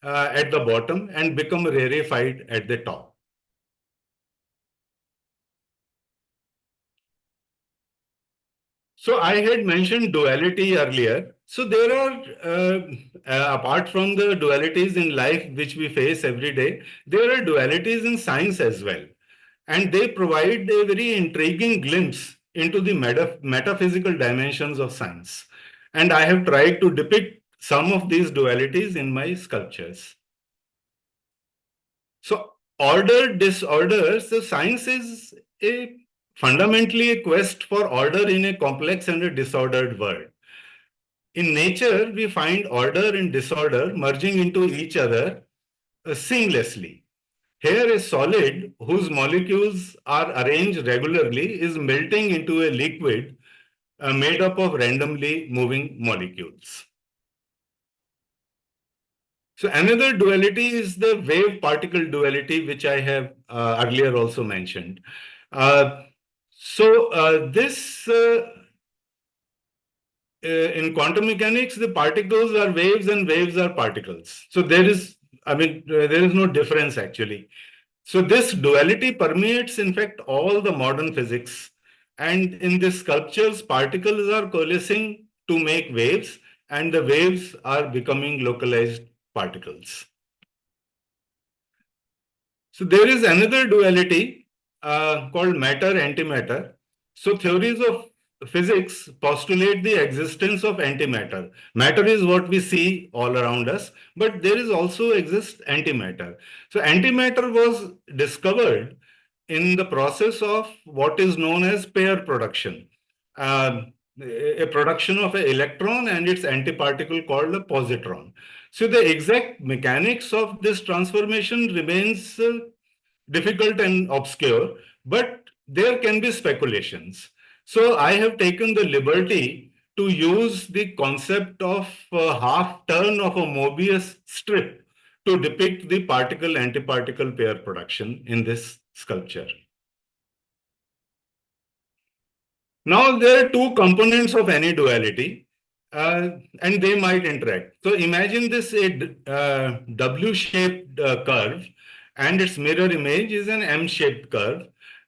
at the bottom and become rarefied at the top. So I had mentioned duality earlier. So there are, apart from the dualities in life which we face every day, there are dualities in science as well. And they provide a very intriguing glimpse into the metaphysical dimensions of science. And I have tried to depict some of these dualities in my sculptures. So order, disorder, so science is fundamentally a quest for order in a complex and a disordered world. In nature, we find order and disorder merging into each other seamlessly. Here, a solid whose molecules are arranged regularly is melting into a liquid made up of randomly moving molecules. So another duality is the wave-particle duality, which I have earlier also mentioned. This in quantum mechanics, the particles are waves and waves are particles. So there is no difference actually. So this duality permeates, in fact, all the modern physics. And in these sculptures, particles are coalescing to make waves, and the waves are becoming localized particles. So there is another duality called matter-antimatter. So theories of physics postulate the existence of antimatter. Matter is what we see all around us, but there is also exists antimatter. So antimatter was discovered in the process of what is known as pair production. A production of an electron and its antiparticle called a positron. So the exact mechanics of this transformation remains difficult and obscure, but there can be speculations. So I have taken the liberty to use the concept of a half turn of a Mobius strip to depict the particle-antiparticle pair production in this sculpture. Now there are two components of any duality, and they might interact. So imagine this a W-shaped curve, and its mirror image is an M-shaped curve,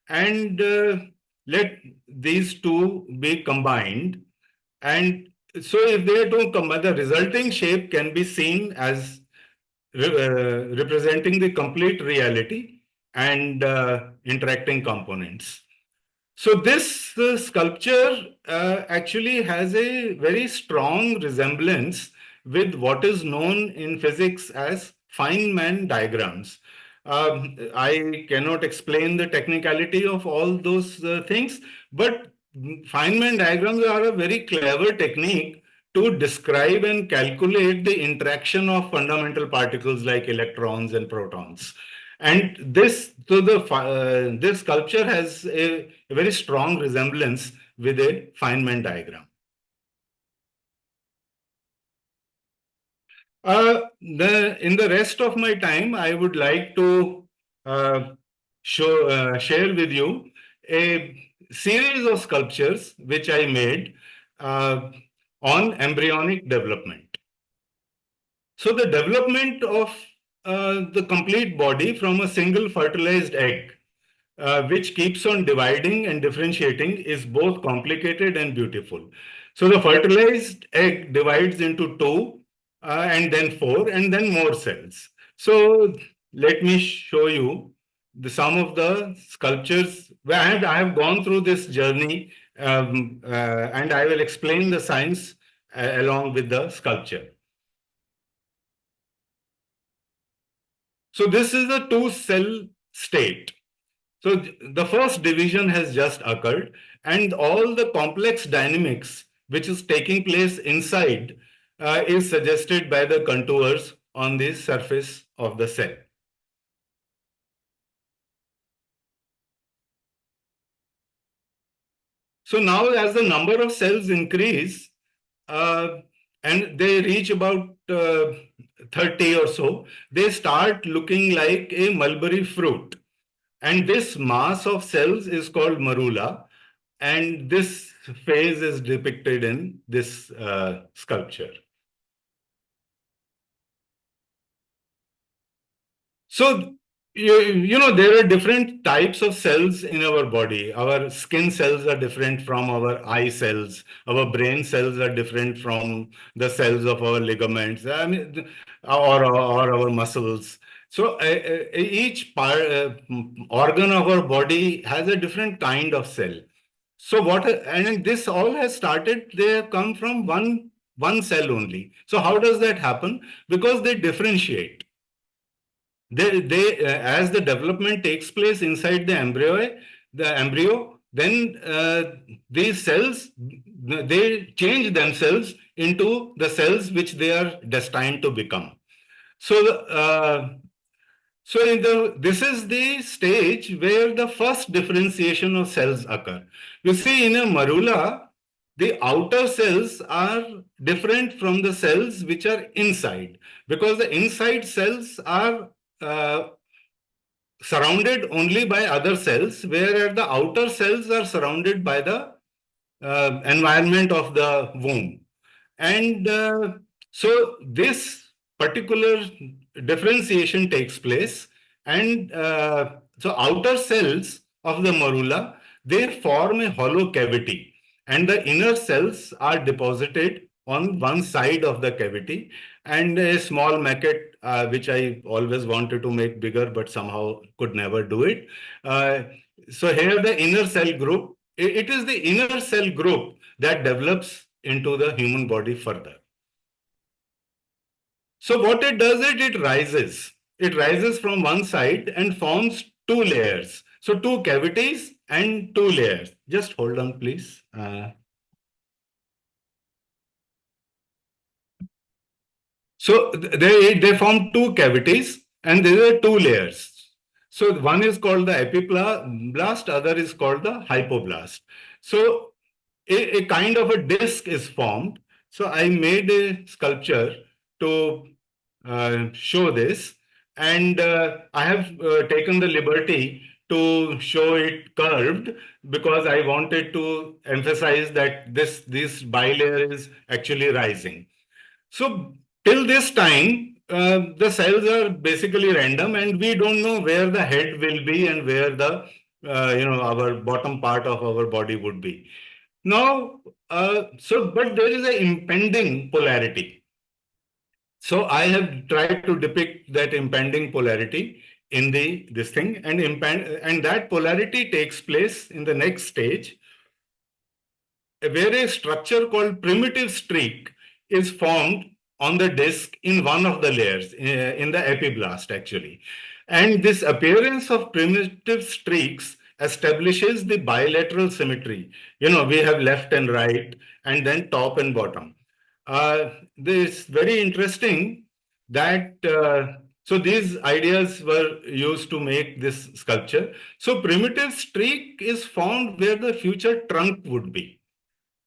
and let these two be combined. And so if they don't combine, the resulting shape can be seen as representing the complete reality and interacting components. So this sculpture actually has a very strong resemblance with what is known in physics as Feynman diagrams. I cannot explain the technicality of all those things, but Feynman diagrams are a very clever technique to describe and calculate the interaction of fundamental particles like electrons and protons. And this sculpture has a very strong resemblance with a Feynman diagram. In the rest of my time, I would like to share with you a series of sculptures which I made on embryonic development. So the development of the complete body from a single fertilized egg, which keeps on dividing and differentiating, is both complicated and beautiful. So the fertilized egg divides into two, and then four, and then more cells. So let me show you some of the sculptures. I have gone through this journey, and I will explain the science along with the sculpture. So this is a two-cell state. So the first division has just occurred, and all the complex dynamics which is taking place inside is suggested by the contours on the surface of the cell. So now as the number of cells increase, and they reach about 30 or so, they start looking like a mulberry fruit. And this mass of cells is called marula, and this phase is depicted in this sculpture. So, you know, there are different types of cells in our body. Our skin cells are different from our eye cells. Our brain cells are different from the cells of our ligaments, I mean, or our muscles. So each organ of our body has a different kind of cell. So and this all has started, they have come from one cell only. So how does that happen? Because they differentiate. As the development takes place inside the embryo, then these cells, they change themselves into the cells which they are destined to become. So this is the stage where the first differentiation of cells occur. You see, in a marula, the outer cells are different from the cells which are inside, because the inside cells are surrounded only by other cells, whereas the outer cells are surrounded by the environment of the womb. And so this particular differentiation takes place, and so outer cells of the marula, they form a hollow cavity, and the inner cells are deposited on one side of the cavity, and a small maquette which I always wanted to make bigger but somehow could never do it. So here the inner cell group It is the inner cell group that develops into the human body further. So what it does is it rises. It rises from one side and forms two layers. So two cavities and two layers. Just hold on, please. So they form two cavities and there are two layers. So one is called the epiblast, other is called the hypoblast. So a kind of a disc is formed. So I made a sculpture to show this, and I have taken the liberty to show it curved because I wanted to emphasize that this bilayer is actually rising. So till this time, the cells are basically random, and we don't know where the head will be and where the our bottom part of our body would be. Now, but there is an impending polarity. So I have tried to depict that impending polarity in this thing, and that polarity takes place in the next stage, where a structure called primitive streak is formed on the disc in one of the layers, in the epiblast actually. And this appearance of primitive streaks establishes the bilateral symmetry. We have left and right, and then top and bottom. This very interesting that so these ideas were used to make this sculpture. So primitive streak is formed where the future trunk would be.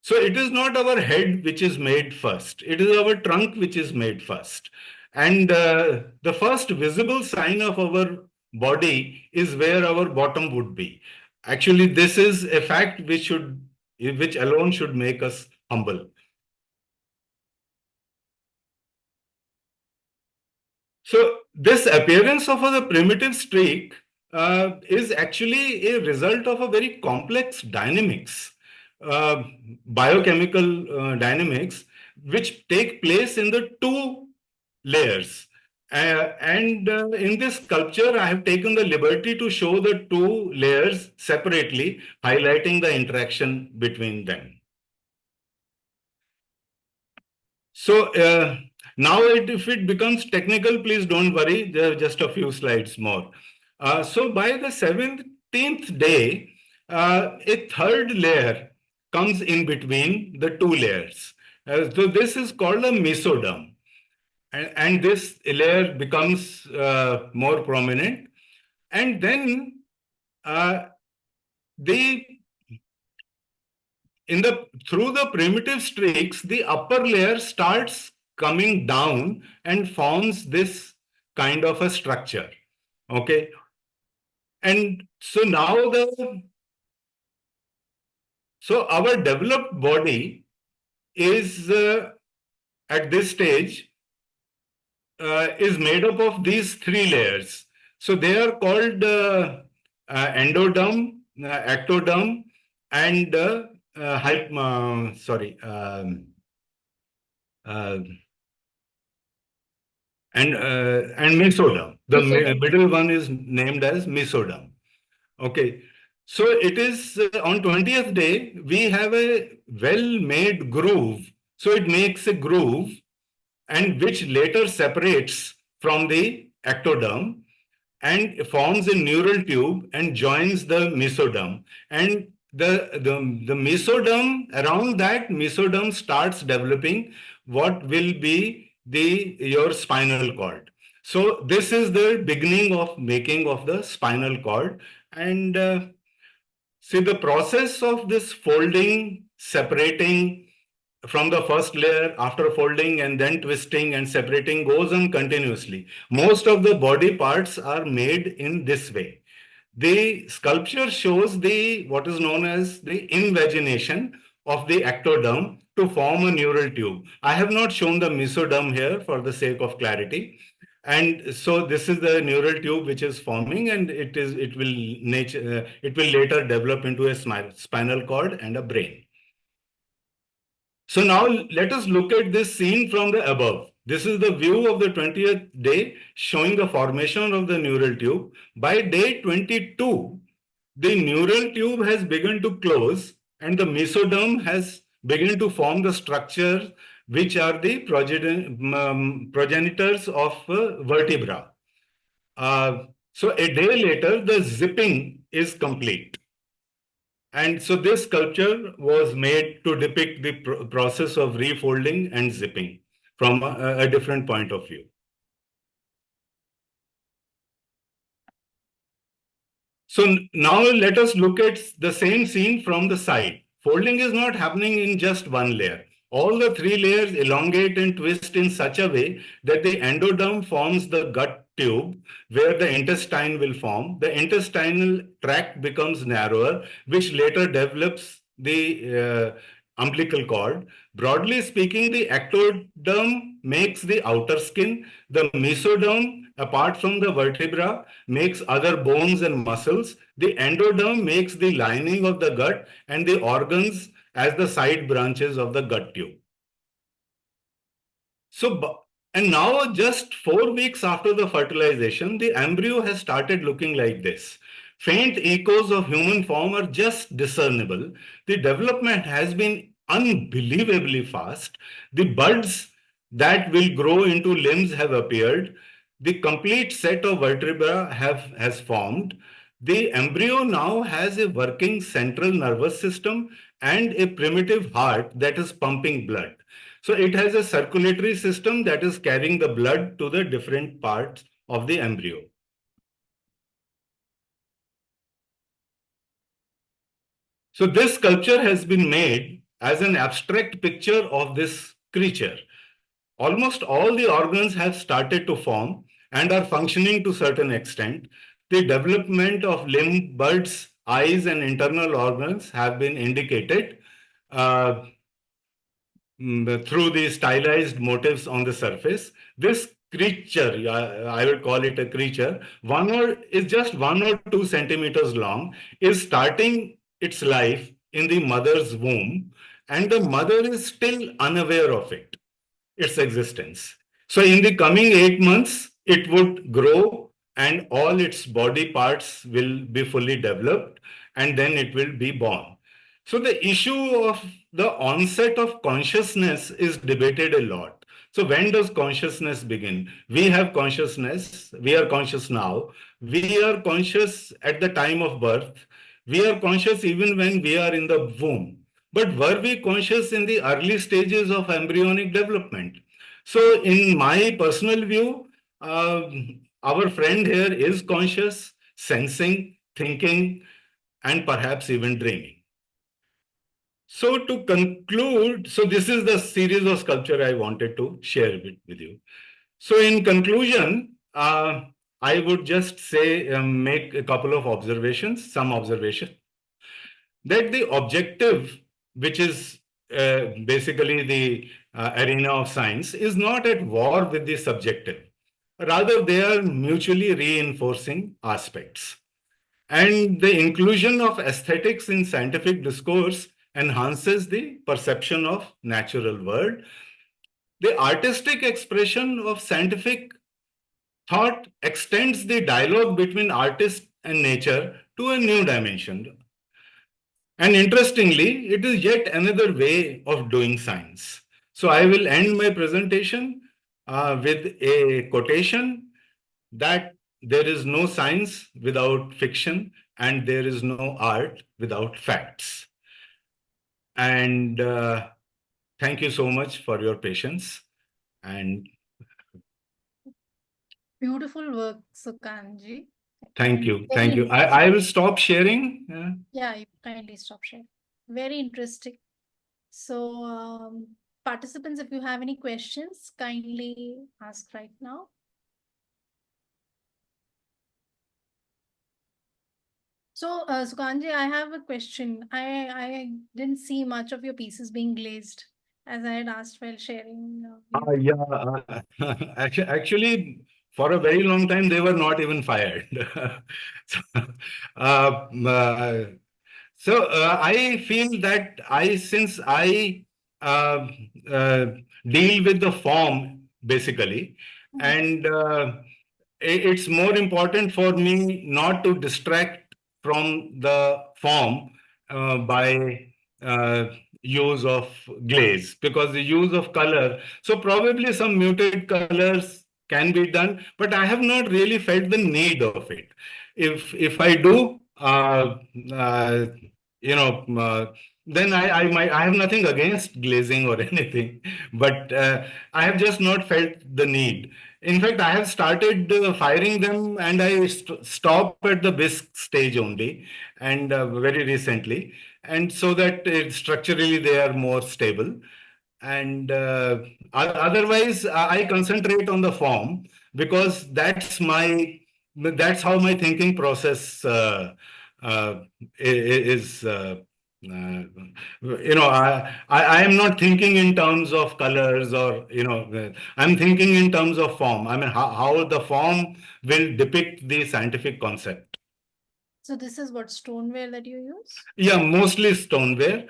So it is not our head which is made first. It is our trunk which is made first. And the first visible sign of our body is where our bottom would be. Actually, this is a fact which alone should make us humble. So this appearance of the primitive streak is actually a result of a very complex dynamics, biochemical dynamics, which take place in the two layers. And in this sculpture, I have taken the liberty to show the two layers separately, highlighting the interaction between them. So now if it becomes technical, please don't worry. There are just a few slides more. So by the 17th day, a third layer comes in between the two layers. So this is called a mesoderm. And this layer becomes more prominent. And then through the primitive streaks, the upper layer starts coming down and forms this kind of a structure. Okay. And so now our developed body is at this stage is made up of these three layers. So they are called endoderm, ectoderm, and and mesoderm. The middle one is named as mesoderm. Okay. So it is on 20th day, we have a well-made groove. So it makes a groove, and which later separates from the ectoderm and forms a neural tube and joins the mesoderm. And the mesoderm, around that mesoderm starts developing what will be your spinal cord. So this is the beginning of making of the spinal cord. And see, the process of this folding, separating from the first layer, after folding and then twisting and separating, goes on continuously. Most of the body parts are made in this way. The sculpture shows what is known as the invagination of the ectoderm to form a neural tube. I have not shown the mesoderm here for the sake of clarity. And so this is the neural tube which is forming, and it will later develop into a spinal cord and a brain. So now let us look at this scene from the above. This is the view of the 20th day showing the formation of the neural tube. By day 22, the neural tube has begun to close and the mesoderm has begun to form the structure which are the progenitors of vertebra. So a day later, the zipping is complete. And so this sculpture was made to depict the process of refolding and zipping from a different point of view. So now let us look at the same scene from the side. Folding is not happening in just one layer. All the three layers elongate and twist in such a way that the endoderm forms the gut tube where the intestine will form. The intestinal tract becomes narrower, which later develops the umbilical cord. Broadly speaking, the ectoderm makes the outer skin. The mesoderm, apart from the vertebra, makes other bones and muscles. The endoderm makes the lining of the gut and the organs as the side branches of the gut tube. So, and now just 4 weeks after the fertilization, the embryo has started looking like this. Faint echoes of human form are just discernible. The development has been unbelievably fast. The buds that will grow into limbs have appeared. The complete set of vertebra has formed. The embryo now has a working central nervous system and a primitive heart that is pumping blood. So it has a circulatory system that is carrying the blood to the different parts of the embryo. So this sculpture has been made as an abstract picture of this creature. Almost all the organs have started to form and are functioning to a certain extent. The development of limb, buds, eyes, and internal organs have been indicated through the stylized motifs on the surface. This creature, I will call it a creature, is just 1 or 2 centimeters long, is starting its life in the mother's womb, and the mother is still unaware of its existence. So in the coming 8 months, it would grow and all its body parts will be fully developed, and then it will be born. So the issue of the onset of consciousness is debated a lot. So when does consciousness begin? We have consciousness, we are conscious now. We are conscious at the time of birth. We are conscious even when we are in the womb. But were we conscious in the early stages of embryonic development? So in my personal view, our friend here is conscious, sensing, thinking, and perhaps even dreaming. So to conclude, so this is the series of sculpture I wanted to share with you. So in conclusion, I would just say, make a couple of observations, some observation, that the objective, which is basically the arena of science, is not at war with the subjective. Rather, they are mutually reinforcing aspects. And the inclusion of aesthetics in scientific discourse enhances the perception of natural world. The artistic expression of scientific thought extends the dialogue between artist and nature to a new dimension. And interestingly, it is yet another way of doing science. So I will end my presentation with a quotation that there is no science without fiction and there is no art without facts. And thank you so much for your patience. And Beautiful work, Sukantji. thank you. Very Thank you. I will stop sharing. Yeah, you kindly stop sharing. Very interesting. So, participants, if you have any questions, kindly ask right now. So, Sukantji, I have a question. I didn't see much of your pieces being glazed, as I had asked while sharing. Actually, for a very long time, they were not even fired. So, I feel that since I deal with the form basically, and it's more important for me not to distract from the form by use of glaze, because the use of color, so probably some muted colors can be done, but I have not really felt the need of it. If I do, uh, you know, then I have nothing against glazing or anything, but I have just not felt the need. In fact, I have started firing them, and I stop at the bisque stage only, and very recently, and so that structurally they are more stable. And otherwise, I concentrate on the form, because that's how my thinking process is. I am not thinking in terms of colors, or I'm thinking in terms of form. I mean, how the form will depict the scientific concept. So this is what stoneware that you use? Yeah, mostly stoneware.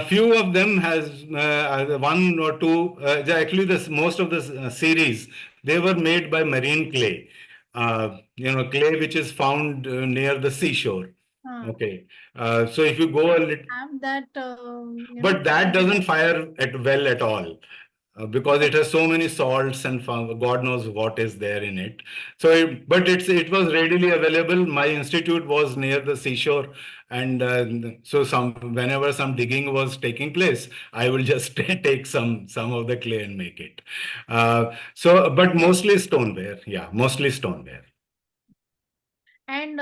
Few of them has one or two. Actually, most of the series, they were made by marine clay. Clay which is found near the seashore. Ah, Okay. So if you go a little, have that, but that doesn't fire at well at all, because it has so many salts and God knows what is there in it. So, but it was readily available. My institute was near the seashore, and so whenever some digging was taking place, I will just take some of the clay and make it. But mostly stoneware. Yeah, mostly stoneware. And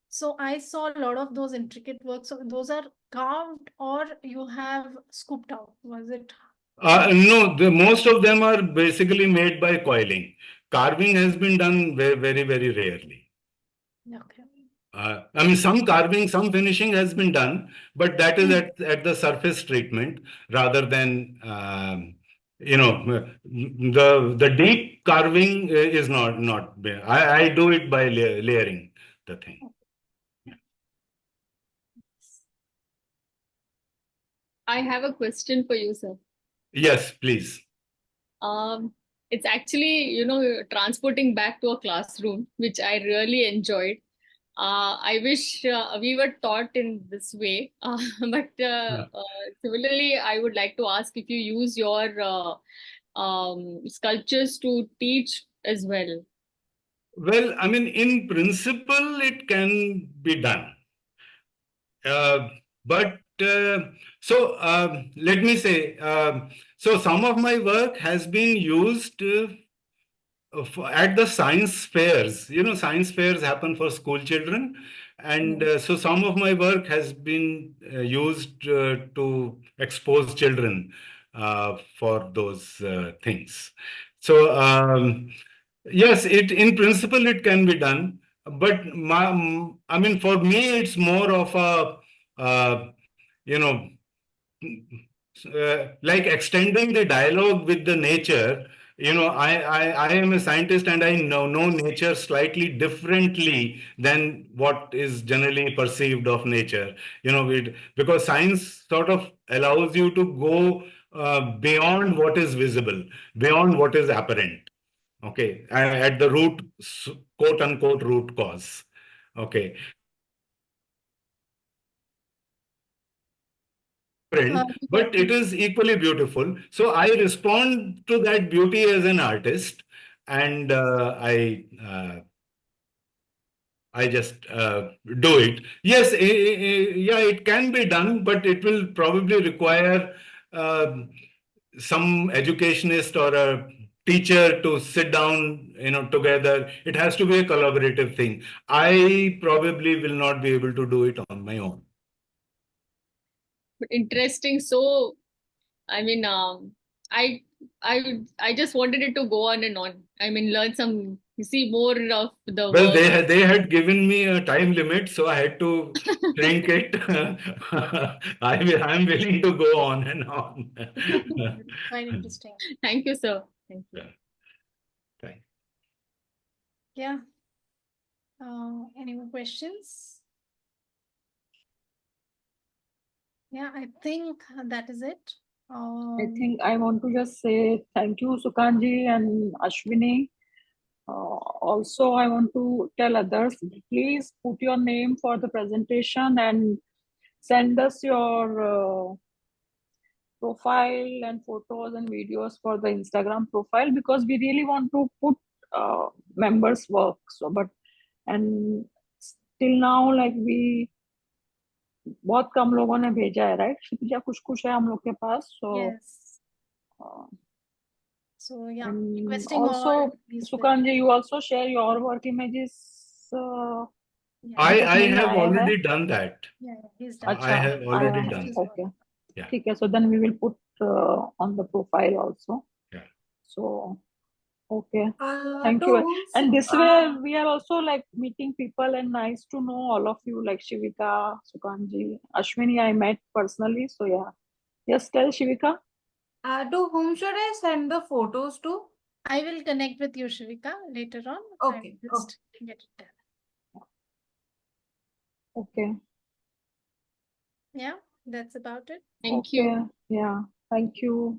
so I saw a lot of those intricate works. So those are carved or you have scooped out? Was it? No, most of them are basically made by coiling. Carving has been done very, very, very rarely. Okay. I mean, some carving, some finishing has been done, but that is at the surface treatment rather than, the deep carving is not. I do it by layering the thing. I have a question for you, sir. Yes, please. It's actually, transporting back to a classroom, which I really enjoyed. I wish we were taught in this way, but similarly, I would like to ask if you use your sculptures to teach as well. Well, I mean, in principle, it can be done. But let me say, so some of my work has been used at the science fairs. Science fairs happen for school children, and so some of my work has been used to expose children for those things. So yes, in principle it can be done, but I mean, for me it's more of a you know like extending the dialogue with the nature. I am a scientist, and I know nature slightly differently than what is generally perceived of nature. Because science sort of allows you to go beyond what is visible, beyond what is apparent. Okay, at the root, quote unquote, root cause. Okay. But it is equally beautiful. So I respond to that beauty as an artist, and I just do it. Yes, yeah, it can be done, but it will probably require some educationist or a teacher to sit down, together. It has to be a collaborative thing. I probably will not be able to do it on my own. But interesting. So, I mean, I I just wanted it to go on and on. I mean, learn some, see more of the Well, work. they had given me a time limit, so I had to shrink it. I'm willing to go on and on. Quite interesting. Thank you, sir. Thank you. Thank Yeah. Any more questions? Yeah, I think that is it. I think I want to just say thank you, Sukant ji and Ashwini, Also, I want to tell others, please put your name for the presentation and send us your profile and photos and videos for the Instagram profile, because we really want to put members' work. So, but and till now, like we बहुत कम लोगों ने भेजा है, right? Kshitija कुछ है हम लोग के पास, so Yes. So yeah, and requesting all. also Please Sukant ji, you also share your work images. yeah, I नहीं have आया है. already done that. yeah, he's done. I have अच्छा, already आया है. done. Okay. Yeah. ठीक है, so then we will put on the profile also. Yeah. So okay, To thank you. whom And this way we are also like meeting people, and nice to know all of you, like Shivika, Sukant-ji, Ashwini I met personally, so yeah. Yes, tell Shivika. to whom should I send the photos to? I will connect with you, Shivika, later on. Okay, I will just get it done. Okay. Yeah, that's about it. Thank you. Okay. Yeah. Thank you.